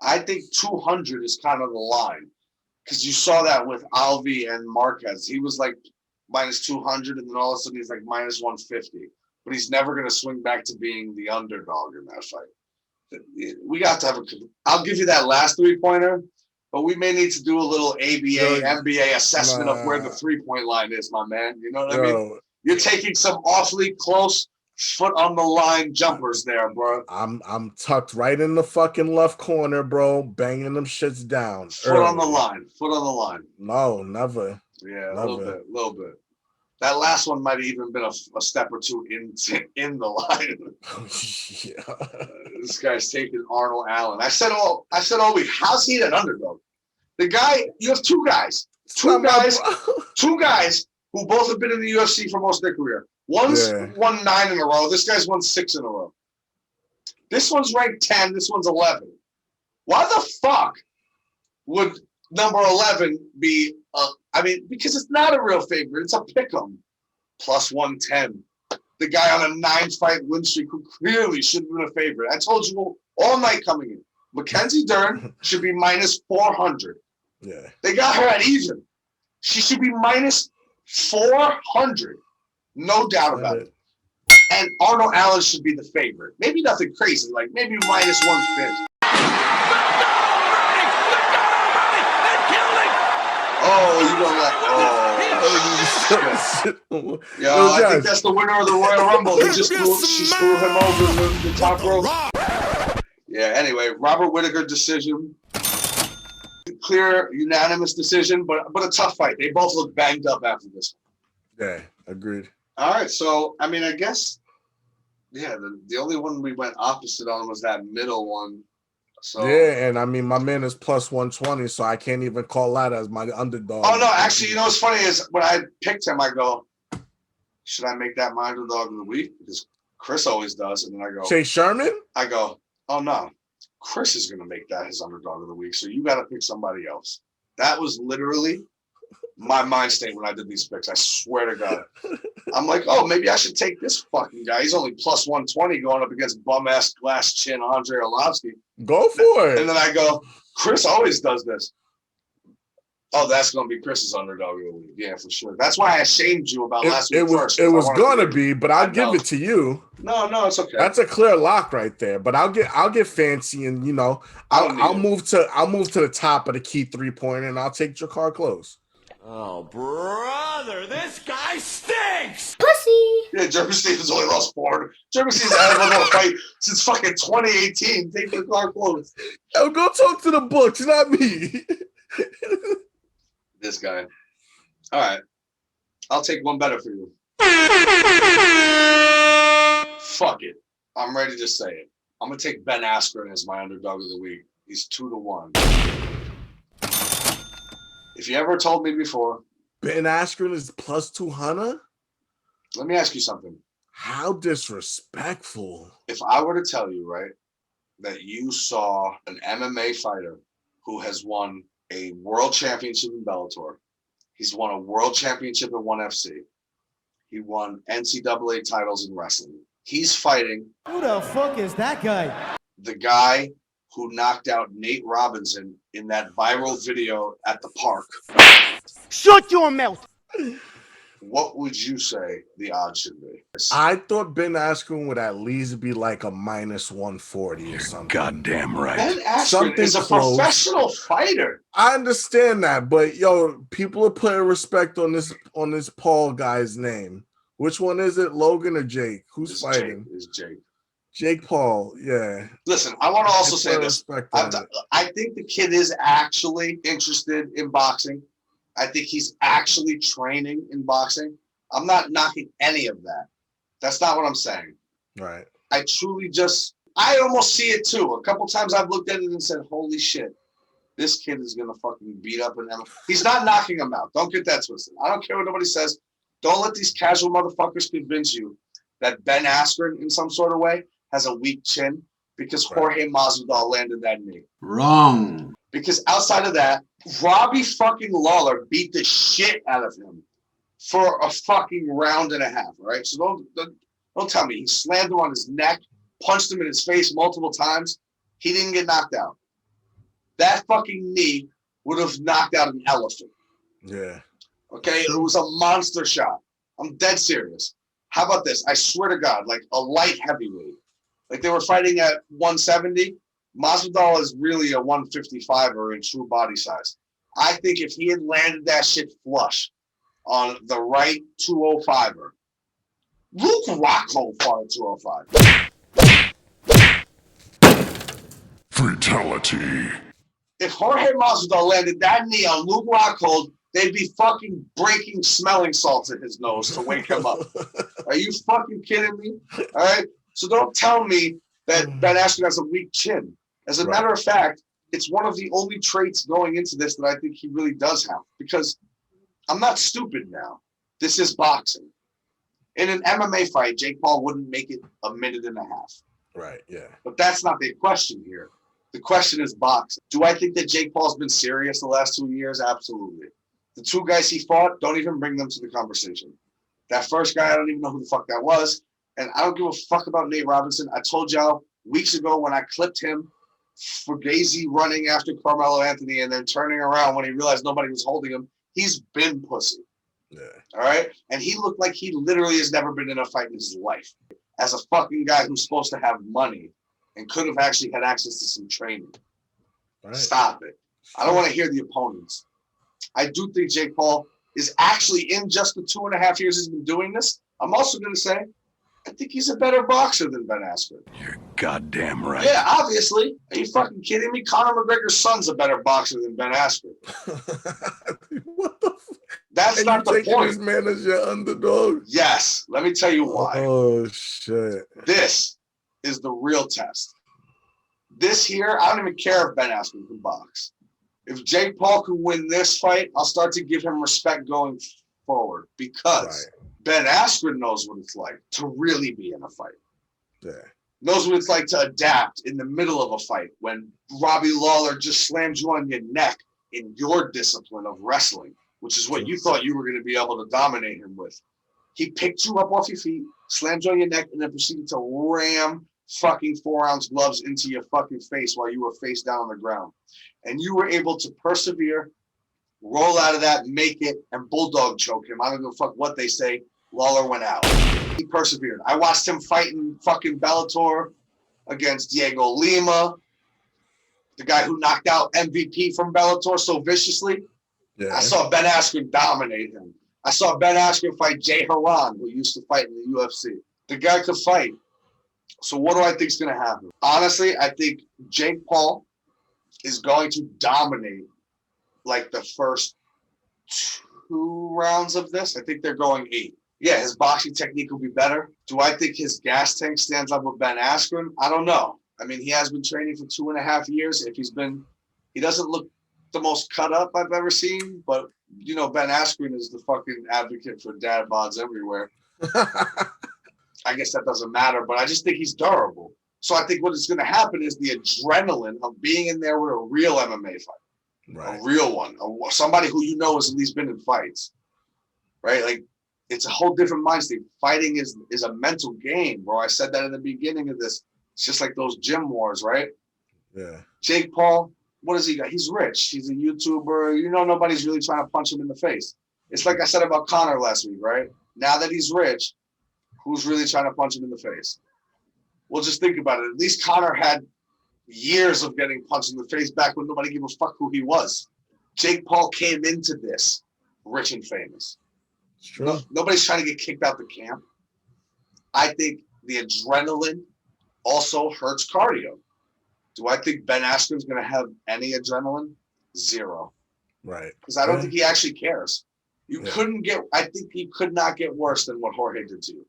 Speaker 3: I think 200 is kind of the line because you saw that with Alvi and Marquez. He was like minus 200, and then all of a sudden he's like minus 150. But he's never going to swing back to being the underdog in that fight. We got to have I'll give you that last 3-pointer, but we may need to do a little ABA, MBA assessment of where the 3-point line is, my man. You know what I mean? You're taking some awfully close foot on the line jumpers there, bro.
Speaker 4: I'm tucked right in the fucking left corner, bro, banging them shits down.
Speaker 3: Foot on the line.
Speaker 4: No, never.
Speaker 3: Yeah, a little bit. That last one might have even been a step or two in the line. This guy's taking Arnold Allen. I said all week, how's he an underdog? The guy, you have two guys who both have been in the UFC for most of their career. One's won 9 in a row. This guy's won 6 in a row. This one's ranked 10. This one's 11. Why the fuck would number 11 be? Because it's not a real favorite. It's a pick'em. Plus 110. The guy on a 9-fight win streak who clearly should have been a favorite. I told you all night coming in. Mackenzie Dern should be minus 400.
Speaker 4: Yeah.
Speaker 3: They got her at even. She should be minus 400. No doubt about it. And Arnold Allen should be the favorite. Maybe nothing crazy, like maybe minus 150. Oh, you don't like. Oh. Yo, I think that's the winner of the Royal Rumble. She screwed him over the top rope. Yeah, anyway, Robert Whitaker decision. Clear, unanimous decision, but a tough fight. They both look banged up after this.
Speaker 4: Yeah, agreed.
Speaker 3: All right, so, I mean, I guess, yeah, the only one we went opposite on was that middle one. So
Speaker 4: yeah, and I mean, my man is plus 120, so I can't even call that as my underdog.
Speaker 3: Oh, no, actually, you know what's funny is when I picked him, I go, should I make that my underdog of the week? Because Chris always does. And then I go,
Speaker 4: Chase Sherman?
Speaker 3: I go, oh, no, Chris is going to make that his underdog of the week. So you got to pick somebody else. That was literally my mind state when I did these picks. I swear to God. I'm like, oh, maybe I should take this fucking guy. He's only plus 120 going up against bum-ass glass chin Andre Arlovsky.
Speaker 4: Go for it.
Speaker 3: And then I go, Chris always does this. Oh, that's going to be Chris's underdog of the week. Yeah, for sure. That's why I shamed you about last week first.
Speaker 4: It was going to be, but I'll give it to you.
Speaker 3: No, it's okay.
Speaker 4: That's a clear lock right there. But I'll get fancy, and you know, I'll move to the top of the key 3-pointer, and I'll take Jakar Close.
Speaker 6: Oh, brother, this guy stinks!
Speaker 10: Pussy!
Speaker 3: Yeah, Jeremy Stevens only lost 4. Jeremy Stevens hasn't won a fight since fucking 2018. Take the car close.
Speaker 4: Yo, go talk to the books, not me.
Speaker 3: This guy. All right. I'll take one better for you. Fuck it. I'm ready to say it. I'm going to take Ben Askren as my underdog of the week. He's 2-1. If you ever told me before.
Speaker 4: Ben Askren is plus 200?
Speaker 3: Let me ask you something.
Speaker 4: How disrespectful.
Speaker 3: If I were to tell you, right, that you saw an MMA fighter who has won a world championship in Bellator. He's won a world championship in 1FC. He won NCAA titles in wrestling. He's fighting.
Speaker 12: Who the fuck is that guy?
Speaker 3: The guy who knocked out Nate Robinson in that viral video at the park.
Speaker 12: Shut your mouth.
Speaker 3: What would you say the odds should be?
Speaker 4: I thought Ben Askren would at least be like a minus 140 or something.
Speaker 6: Goddamn right.
Speaker 3: Ben Askren is a professional fighter.
Speaker 4: I understand that, but yo, people are putting respect on this Paul guy's name. Which one is it, Logan or Jake? Who's fighting?
Speaker 3: It's Jake.
Speaker 4: Jake Paul, yeah.
Speaker 3: Listen, I want to also say this. I think the kid is actually interested in boxing. I think he's actually training in boxing. I'm not knocking any of that. That's not what I'm saying.
Speaker 4: Right.
Speaker 3: I truly I almost see it too. A couple times I've looked at it and said, holy shit, this kid is going to fucking beat up an MMA. He's not knocking him out. Don't get that twisted. I don't care what nobody says. Don't let these casual motherfuckers convince you that Ben Askren in some sort of way has a weak chin because Jorge Masvidal landed that knee.
Speaker 6: Wrong.
Speaker 3: Because outside of that, Robbie fucking Lawler beat the shit out of him for a fucking round and a half, all right? So don't tell me. He slammed him on his neck, punched him in his face multiple times. He didn't get knocked out. That fucking knee would have knocked out an elephant.
Speaker 4: Yeah.
Speaker 3: Okay? It was a monster shot. I'm dead serious. How about this? I swear to God, like a light heavyweight. Like they were fighting at 170. Masvidal is really a 155er in true body size. I think if he had landed that shit flush on the right 205er, Luke Rockhold fought at 205.
Speaker 2: Fatality.
Speaker 3: If Jorge Masvidal landed that knee on Luke Rockhold, they'd be fucking breaking smelling salts in his nose to wake him up. Are you fucking kidding me? All right? So don't tell me that Ben Askren has a weak chin. As a matter of fact, it's one of the only traits going into this that I think he really does have. Because I'm not stupid now. This is boxing. In an MMA fight, Jake Paul wouldn't make it a minute and a half.
Speaker 4: Right, yeah.
Speaker 3: But that's not the question here. The question is boxing. Do I think that Jake Paul's been serious the last 2 years? Absolutely. The two guys he fought, don't even bring them to the conversation. That first guy, I don't even know who the fuck that was. And I don't give a fuck about Nate Robinson. I told y'all weeks ago when I clipped him Fugazi running after Carmelo Anthony and then turning around when he realized nobody was holding him. He's been pussy.
Speaker 4: Yeah.
Speaker 3: All right? And he looked like he literally has never been in a fight in his life. As a fucking guy who's supposed to have money and could have actually had access to some training. Right. Stop it. I don't want to hear the opponents. I do think Jake Paul is actually, in just the 2.5 years he's been doing this, I'm also going to say, I think he's a better boxer than Ben Askren.
Speaker 6: You're goddamn right.
Speaker 3: Yeah, obviously. Are you fucking kidding me? Conor McGregor's son's a better boxer than Ben Askren.
Speaker 4: What the
Speaker 3: That's
Speaker 4: and
Speaker 3: not the point.
Speaker 4: This man as your underdog?
Speaker 3: Yes. Let me tell you why.
Speaker 4: Oh, shit.
Speaker 3: This is the real test. This here, I don't even care if Ben Askren can box. If Jake Paul can win this fight, I'll start to give him respect going forward because Ben Askren knows what it's like to really be in a fight.
Speaker 4: Yeah.
Speaker 3: Knows what it's like to adapt in the middle of a fight when Robbie Lawler just slams you on your neck in your discipline of wrestling, which is what you thought you were going to be able to dominate him with. He picked you up off your feet, slammed you on your neck, and then proceeded to ram fucking 4-ounce gloves into your fucking face while you were face down on the ground. And you were able to persevere, roll out of that, make it, and bulldog choke him. I don't give a fuck what they say. Lawler went out. He persevered. I watched him fight in fucking Bellator against Diego Lima, the guy who knocked out MVP from Bellator so viciously. Yeah. I saw Ben Askren dominate him. I saw Ben Askren fight Jay Haran, who used to fight in the UFC. The guy could fight. So what do I think is going to happen? Honestly, I think Jake Paul is going to dominate like the first 2 rounds of this. I think they're going 8. Yeah, his boxing technique will be better. Do I think his gas tank stands up with Ben Askren? I don't know. I mean, he has been training for 2.5 years. He doesn't look the most cut up I've ever seen, but you know, Ben Askren is the fucking advocate for dad bods everywhere. I guess that doesn't matter, but I just think he's durable. So I think what is going to happen is the adrenaline of being in there with a real MMA fight, a real one, somebody who you know has at least been in fights, right? Like, it's a whole different mind state. Fighting is a mental game, bro. I said that in the beginning of this. It's just like those gym wars, right?
Speaker 4: Yeah.
Speaker 3: Jake Paul, what does he got? He's rich. He's a YouTuber. You know, nobody's really trying to punch him in the face. It's like I said about Conor last week, right? Now that he's rich, who's really trying to punch him in the face? Well, just think about it. At least Conor had years of getting punched in the face back when nobody gave a fuck who he was. Jake Paul came into this rich and famous.
Speaker 4: It's true.
Speaker 3: Nobody's trying to get kicked out the camp. I think the adrenaline also hurts cardio. Do I think Ben Askren's going to have any adrenaline? 0.
Speaker 4: Right.
Speaker 3: Because I don't think he actually cares. I think he could not get worse than what Jorge did to you.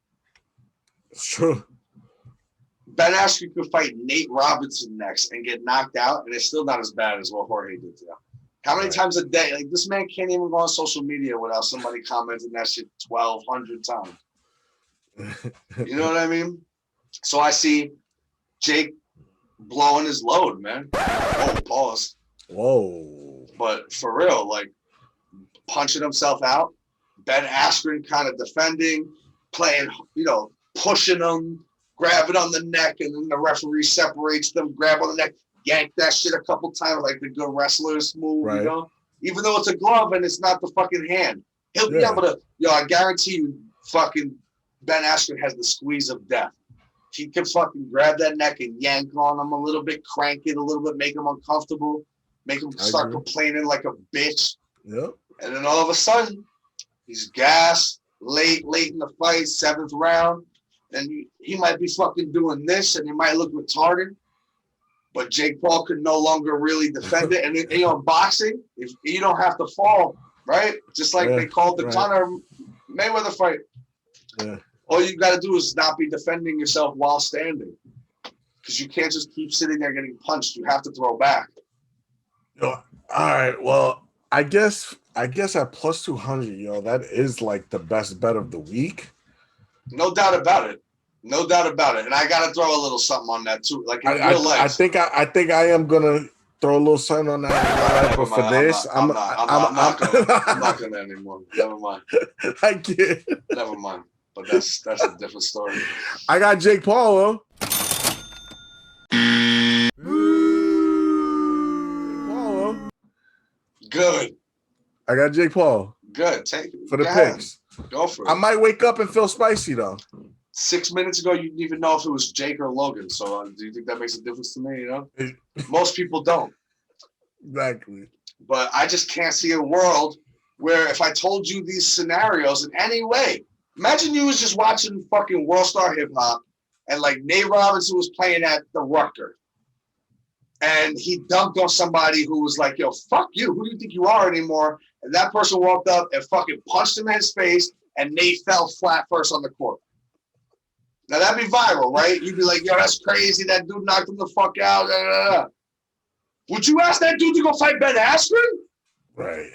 Speaker 4: It's true.
Speaker 3: Ben Askren could fight Nate Robinson next and get knocked out, and it's still not as bad as what Jorge did to him. How many times a day? Like, this man can't even go on social media without somebody commenting that shit 1,200 times. You know what I mean? So I see Jake blowing his load, man. Oh, pause.
Speaker 4: Whoa.
Speaker 3: But for real, like, punching himself out. Ben Askren kind of defending, playing, you know, pushing him, grabbing on the neck, and then the referee separates them, grab on the neck, yank that shit a couple times like the good wrestlers move, you know? Even though it's a glove and it's not the fucking hand. He'll be able to, I guarantee you, fucking Ben Askren has the squeeze of death. He can fucking grab that neck and yank on him a little bit, crank it a little bit, make him uncomfortable, make him start complaining like a bitch.
Speaker 4: Yep.
Speaker 3: And then all of a sudden, he's gassed, late in the fight, 7th round. And he might be fucking doing this, and he might look retarded. But Jake Paul could no longer really defend it. And you know, boxing, if you don't have to fall, right? Just like they called the Conor Mayweather fight.
Speaker 4: Yeah.
Speaker 3: All you got to do is not be defending yourself while standing, because you can't just keep sitting there getting punched. You have to throw back.
Speaker 4: All right. Well, I guess at plus 200, that is like the best bet of the week.
Speaker 3: No doubt about it. No doubt about it. And I got to throw a little something on that too. Like in real life.
Speaker 4: I think I am gonna throw a little something on that. But for this, I'm not
Speaker 3: gonna anymore. Never mind.
Speaker 4: I can't.
Speaker 3: Never mind. But that's a different story.
Speaker 4: I got Jake Paul, though.
Speaker 3: Good.
Speaker 4: I got Jake Paul.
Speaker 3: Good. Take it.
Speaker 4: For the picks.
Speaker 3: Go for it.
Speaker 4: I might wake up and feel spicy, though.
Speaker 3: 6 minutes ago, you didn't even know if it was Jake or Logan. So do you think that makes a difference to me, Most people don't.
Speaker 4: Exactly.
Speaker 3: But I just can't see a world where if I told you these scenarios in any way, imagine you was just watching fucking World Star Hip Hop and like Nate Robinson was playing at the Rucker. And he dunked on somebody who was like, yo, fuck you. Who do you think you are anymore? And that person walked up and fucking punched him in his face and Nate fell flat first on the court. Now that'd be viral, right? You'd be like, yo, that's crazy. That dude knocked him the fuck out. Da, da, da. Would you ask that dude to go fight Ben Askren?
Speaker 4: Right.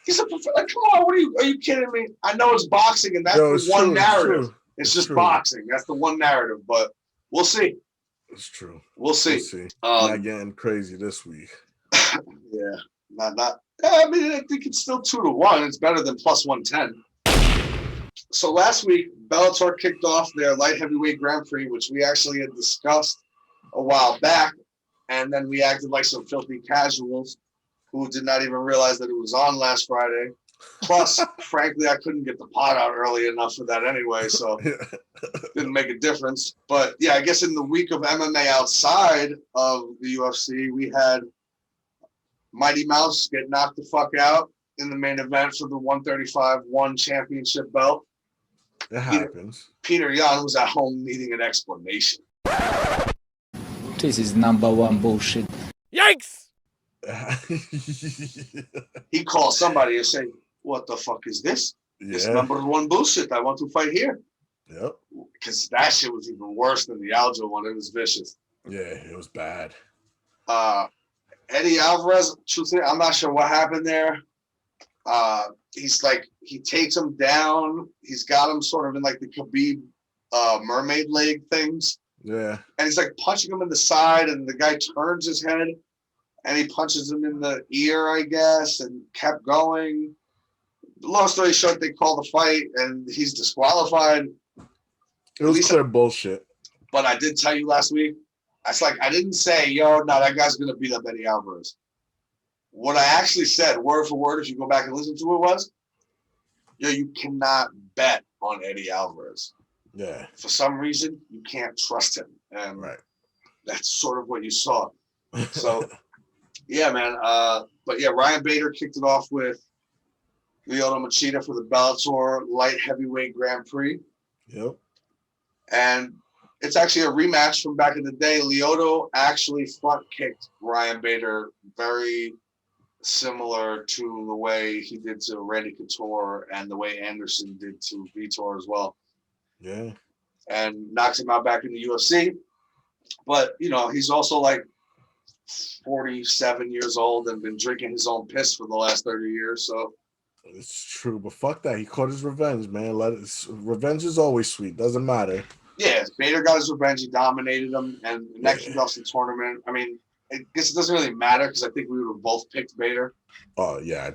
Speaker 3: He's like, come on, are you kidding me? I know it's boxing and that's the one narrative. It's just boxing. That's the one narrative, but we'll see.
Speaker 4: It's true.
Speaker 3: We'll see.
Speaker 4: Not getting crazy this week.
Speaker 3: Yeah. Not. I mean, I think it's still 2-1. It's better than plus 110. So last week, Bellator kicked off their light heavyweight Grand Prix, which we actually had discussed a while back. And then we acted like some filthy casuals who did not even realize that it was on last Friday. Plus, frankly, I couldn't get the pod out early enough for that anyway, so didn't make a difference. But yeah, I guess in the week of MMA outside of the UFC, we had Mighty Mouse get knocked the fuck out in the main event for the 135 1 championship belt.
Speaker 4: It happens.
Speaker 3: Peter Yan was at home needing an explanation.
Speaker 10: This is #1 bullshit.
Speaker 5: Yikes!
Speaker 3: He called somebody and said, what the fuck is this? Yeah. It's #1 bullshit. I want to fight here.
Speaker 4: Yep.
Speaker 3: Because that shit was even worse than the Aljo one. It was vicious.
Speaker 4: Yeah, it was bad.
Speaker 3: Eddie Alvarez, truthfully, I'm not sure what happened there. He's like, he takes him down. He's got him sort of in like the Khabib mermaid leg things.
Speaker 4: Yeah.
Speaker 3: And he's like punching him in the side, and the guy turns his head and he punches him in the ear, I guess, and kept going. Long story short, they call the fight and he's disqualified.
Speaker 4: It was clear bullshit.
Speaker 3: But I did tell you last week, I didn't say, yo, no, that guy's going to beat up Eddie Alvarez. What I actually said, word for word, if you go back and listen to it, was, yo, you cannot bet on Eddie Alvarez.
Speaker 4: Yeah.
Speaker 3: For some reason, you can't trust him. And that's sort of what you saw. So, yeah, man. But yeah, Ryan Bader kicked it off with Lyoto Machida for the Bellator light heavyweight Grand Prix.
Speaker 4: Yep.
Speaker 3: And it's actually a rematch from back in the day. Lyoto actually front kicked Ryan Bader very similar to the way he did to Randy Couture and the way Anderson did to Vitor as well.
Speaker 4: Yeah.
Speaker 3: And knocks him out back in the UFC. But, you know, he's also like 47 years old and been drinking his own piss for the last 30 years. So
Speaker 4: it's true, but fuck that. He caught his revenge, man. Revenge is always sweet. Doesn't matter.
Speaker 3: Yeah, Bader got his revenge. He dominated him, and next week off the tournament. I mean, I guess it doesn't really matter because I think we would have both picked Bader.
Speaker 4: Oh yeah.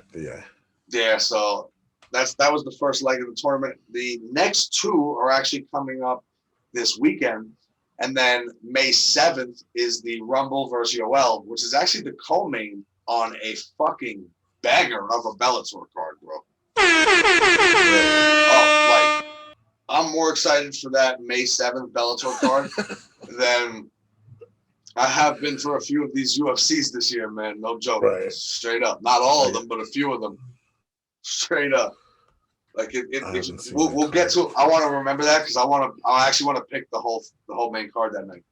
Speaker 3: Yeah. So that was the first leg of the tournament. The next two are actually coming up this weekend, and then May 7th is the Rumble versus Yoel, which is actually the co-main on a fucking banger of a Bellator card, bro. Oh, like, I'm more excited for that May 7th Bellator card than I have been for a few of these UFCs this year, man. No joke.
Speaker 4: Right.
Speaker 3: Straight up. Not all of them, but a few of them. Straight up. Like we'll get to. I want to remember that because I actually want to pick the whole main card that night.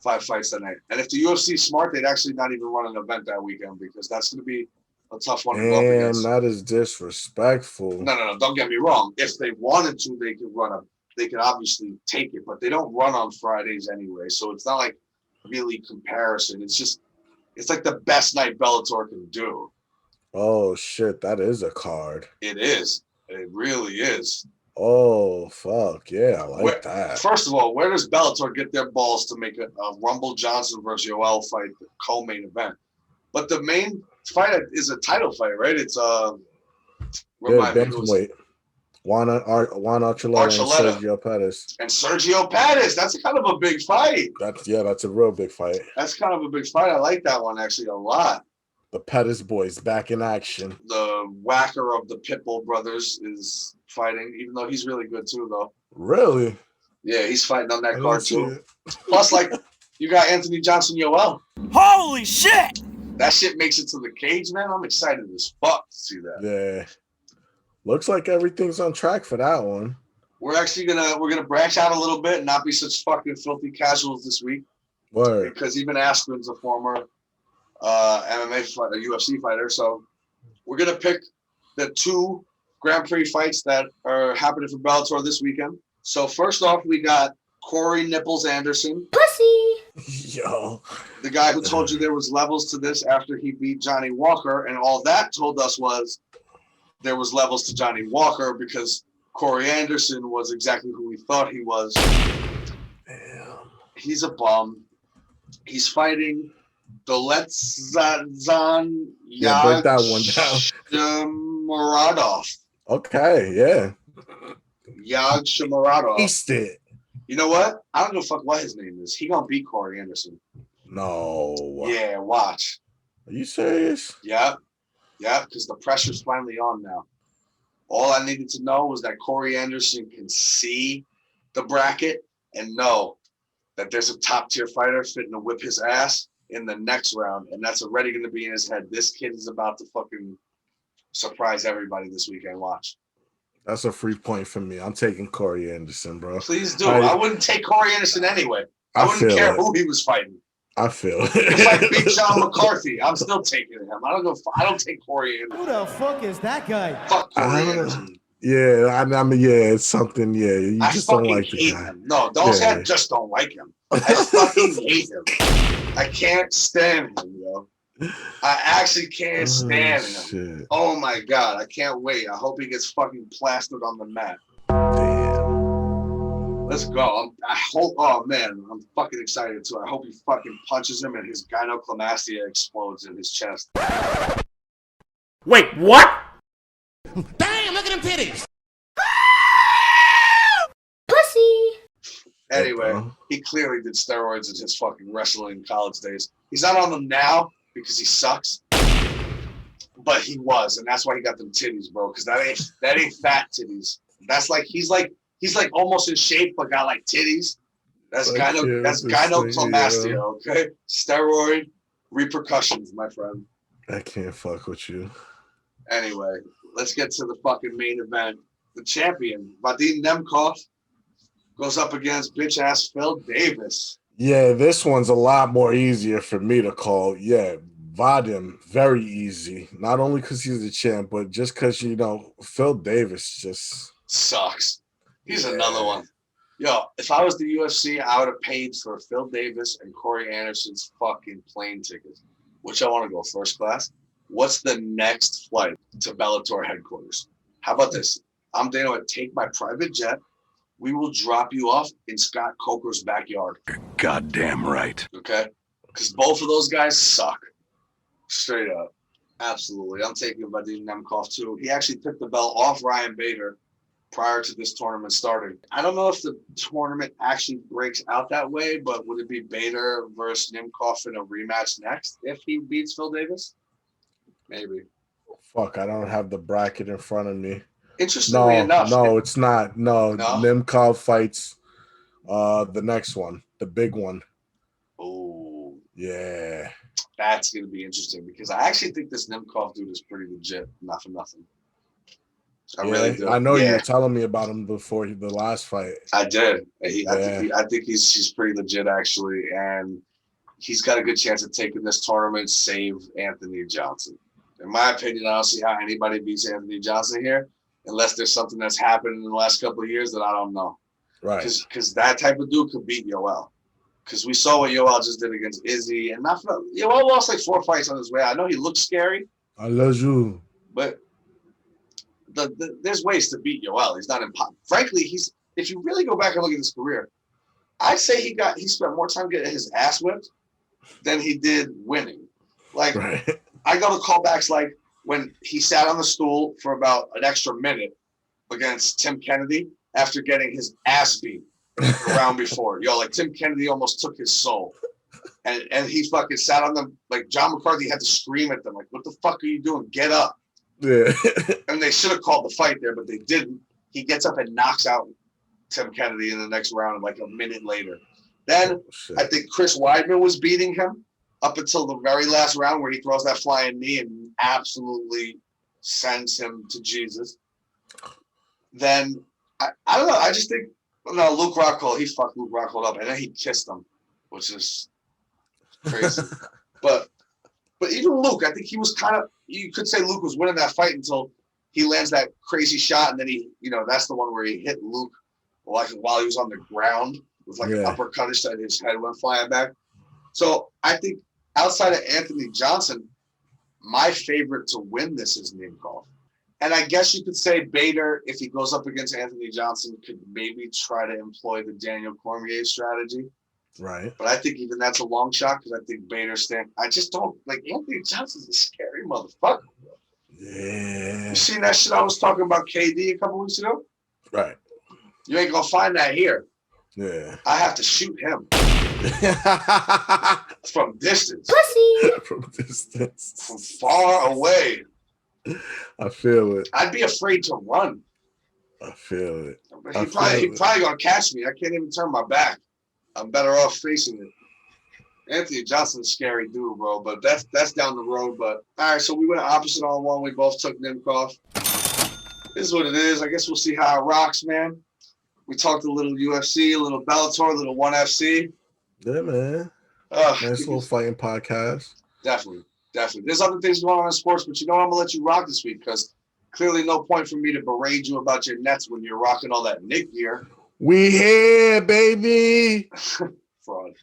Speaker 3: Five fights that night. And if the UFC is smart, they'd actually not even run an event that weekend because that's going to be a tough one to go up against.
Speaker 4: That is disrespectful.
Speaker 3: No. Don't get me wrong. If they wanted to, they could run they could obviously take it, but they don't run on Fridays anyway. So it's not like really comparison. It's like the best night Bellator can do.
Speaker 4: Oh shit, that is a card.
Speaker 3: It is. It really is.
Speaker 4: Oh fuck yeah, I like that.
Speaker 3: First of all, where does Bellator get their balls to make a Rumble Johnson versus Yoel fight, the co-main event? But the main fight is a title fight, right? It's
Speaker 4: bantamweight. Juan Archuleta and Sergio Pettis.
Speaker 3: And Sergio Pettis, that's kind of a big fight.
Speaker 4: That's a real big fight.
Speaker 3: That's kind of a big fight. I like that one actually a lot.
Speaker 4: The Pettis boys back in action.
Speaker 3: The whacker of the Pitbull brothers is fighting, even though he's really good too, though.
Speaker 4: Really?
Speaker 3: Yeah, he's fighting on that card too. Plus, like, you got Anthony Johnson Yoel.
Speaker 5: Holy shit!
Speaker 3: That shit makes it to the cage, man. I'm excited as fuck to see that.
Speaker 4: Yeah. Looks like everything's on track for that one.
Speaker 3: We're actually gonna branch out a little bit and not be such fucking filthy casuals this week.
Speaker 4: Word.
Speaker 3: Because even Askren's a former MMA fighter, UFC fighter. So we're gonna pick the 2 Grand Prix fights that are happening for Bellator this weekend. So first off, we got Corey Nipples Anderson.
Speaker 4: Pussy. Yo.
Speaker 3: The guy who told you there was levels to this after he beat Johnny Walker, and all that told us was there was levels to Johnny Walker because Corey Anderson was exactly who we thought he was.
Speaker 4: Damn.
Speaker 3: He's a bum. He's fighting Doletzan
Speaker 4: break that one down.
Speaker 3: Muradov.
Speaker 4: Okay, yeah.
Speaker 3: Muradov.
Speaker 4: Aced it.
Speaker 3: You know what? I don't give a fuck what his name is. He gonna beat Corey Anderson.
Speaker 4: No.
Speaker 3: Yeah, watch.
Speaker 4: Are you serious?
Speaker 3: Yeah, because the pressure's finally on now. All I needed to know was that Corey Anderson can see the bracket and know that there's a top-tier fighter fitting to whip his ass in the next round, and that's already going to be in his head. This kid is about to fucking surprise everybody this weekend. Watch.
Speaker 4: That's a free point for me. I'm taking Corey Anderson, bro.
Speaker 3: Please do. I wouldn't take Corey Anderson anyway. I wouldn't care who he was fighting.
Speaker 4: I feel it.
Speaker 3: If I beat John McCarthy, I'm still taking him. I don't take Corey Anderson.
Speaker 12: Who the fuck is that guy?
Speaker 3: Fuck Corey Anderson.
Speaker 4: Yeah, I mean, yeah, it's something. Yeah, you just don't like the guy.
Speaker 3: Him. No, don't say I just don't like him. I fucking hate him. I can't stand him, yo. I actually can't stand him.
Speaker 4: Shit.
Speaker 3: Oh my god, I can't wait. I hope he gets fucking plastered on the mat.
Speaker 4: Damn.
Speaker 3: Let's go. Oh man, I'm fucking excited too. I hope he fucking punches him and his gynecomastia explodes in his chest.
Speaker 5: Wait, what?
Speaker 12: Damn, look at them titties.
Speaker 13: Pussy.
Speaker 3: Anyway, he clearly did steroids in his fucking wrestling college days. He's not on them now because he sucks. But he was, and that's why he got them titties, bro. Because that ain't fat titties. That's like he's like almost in shape but got like titties. That's gynecomastia, okay? Steroid repercussions, my friend.
Speaker 4: I can't fuck with you.
Speaker 3: Anyway, let's get to the fucking main event. The champion, Vadim Nemkov, goes up against bitch ass Phil Davis.
Speaker 4: Yeah, this one's a lot more easier for me to call. Yeah, Vadim, very easy. Not only because he's the champ, but just because, Phil Davis just
Speaker 3: sucks. He's another one. Yo, if I was the UFC, I would have paid for Phil Davis and Corey Anderson's fucking plane tickets. Which I want to go first class. What's the next flight to Bellator headquarters? How about this? I'm Dana. Take my private jet. We will drop you off in Scott Coker's backyard.
Speaker 6: Goddamn right.
Speaker 3: Okay? Because both of those guys suck. Straight up. Absolutely. I'm taking Vadim Nemkov too. He actually took the belt off Ryan Bader prior to this tournament starting. I don't know if the tournament actually breaks out that way, but would it be Bader versus Nemkov in a rematch next if he beats Phil Davis? Maybe.
Speaker 4: Fuck, I don't have the bracket in front of me.
Speaker 3: Interestingly enough.
Speaker 4: No, it's not. No, Nemkov fights the next one, the big one.
Speaker 3: Oh.
Speaker 4: Yeah.
Speaker 3: That's going to be interesting because I actually think this Nemkov dude is pretty legit, not for nothing. I really do.
Speaker 4: I know you were telling me about him before the last fight.
Speaker 3: I did. I think he's pretty legit, actually, and he's got a good chance of taking this tournament, save Anthony Johnson. In my opinion, I don't see how anybody beats Anthony Johnson here unless there's something that's happened in the last couple of years that I don't know.
Speaker 4: Right.
Speaker 3: Because that type of dude could beat Yoel. Because we saw what Yoel just did against Izzy, and Yoel lost like 4 fights on his way. I know he looks scary.
Speaker 4: I love you.
Speaker 3: But there's ways to beat Yoel. He's not impossible. Frankly, if you really go back and look at his career, I'd say he spent more time getting his ass whipped than he did winning. Like, right. I go to callbacks like when he sat on the stool for about an extra minute against Tim Kennedy after getting his ass beat the round before. Like Tim Kennedy almost took his soul. And he fucking sat on them. Like, John McCarthy had to scream at them, like, what the fuck are you doing? Get up.
Speaker 4: Yeah.
Speaker 3: And they should have called the fight there, but they didn't. He gets up and knocks out Tim Kennedy in the next round, like a minute later. Then I think Chris Weidman was beating him up until the very last round where he throws that flying knee and absolutely sends him to Jesus. Then, I don't know. I just think, no, Luke Rockhold, he fucked Luke Rockhold up, and then he kissed him, which is crazy. But even Luke, I think he was kind of, you could say Luke was winning that fight until he lands that crazy shot, and then he, that's the one where he hit Luke like while he was on the ground with like an uppercut, and his head went flying back. So I think outside of Anthony Johnson, my favorite to win this is Nemkov. And I guess you could say Bader, if he goes up against Anthony Johnson, could maybe try to employ the Daniel Cormier strategy.
Speaker 4: Right.
Speaker 3: But I think even that's a long shot because I think Bader's I just don't like Anthony Johnson's a scary motherfucker.
Speaker 4: Yeah.
Speaker 3: You seen that shit I was talking about KD a couple weeks ago?
Speaker 4: Right.
Speaker 3: You ain't gonna find that here.
Speaker 4: Yeah.
Speaker 3: I have to shoot him. From distance.
Speaker 4: From distance.
Speaker 3: From far away.
Speaker 4: I feel it.
Speaker 3: I'd be afraid to run.
Speaker 4: I feel it.
Speaker 3: He probably gonna catch me. I can't even turn my back. I'm better off facing it. Anthony Johnson's a scary dude, bro, but that's down the road. But all right, so we went opposite on one. We both took Nemkov. This is what it is. I guess we'll see how it rocks, man. We talked a little UFC, a little Bellator, a little ONE FC.
Speaker 4: Yeah, man. Nice little fighting podcast.
Speaker 3: Definitely. There's other things going on in sports, but I'm going to let you rock this week because clearly no point for me to berate you about your Nets when you're rocking all that Nick gear.
Speaker 4: We here, baby.
Speaker 3: Fraud.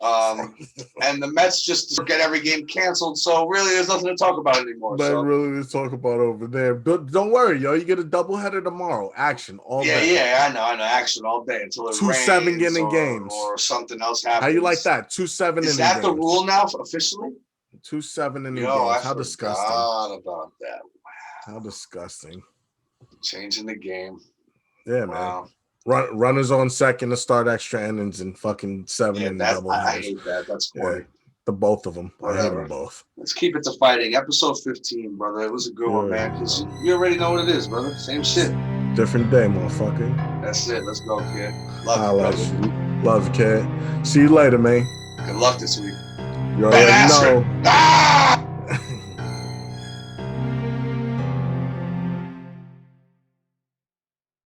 Speaker 3: And the Mets just get every game canceled, so really there's nothing to talk about anymore.
Speaker 4: Nothing really to talk about over there. But don't worry, yo. You get a doubleheader tomorrow. Action all day.
Speaker 3: Yeah, I know. Action all day until it
Speaker 4: 2-7
Speaker 3: rains
Speaker 4: inning games.
Speaker 3: Or something else happens.
Speaker 4: How you like that? 2-7 inning games.
Speaker 3: Is that the rule now officially?
Speaker 4: 2-7 inning games.
Speaker 3: How
Speaker 4: disgusting.
Speaker 3: I forgot about that.
Speaker 4: How disgusting.
Speaker 3: Changing the game.
Speaker 4: Yeah, man. Runners on second to start extra innings and fucking 7 and double.
Speaker 3: I hate that. That's corny.
Speaker 4: Yeah, the both of them.
Speaker 3: Whatever.
Speaker 4: I hate them both.
Speaker 3: Let's keep it to fighting. Episode 15, brother. It was a good one, man. Because you already know what it is, brother. Same shit.
Speaker 4: Different day, motherfucker.
Speaker 3: That's it. Let's go, kid. Love you, brother.
Speaker 4: Love you, kid. See you later, man.
Speaker 3: Good luck this week.
Speaker 4: You already know.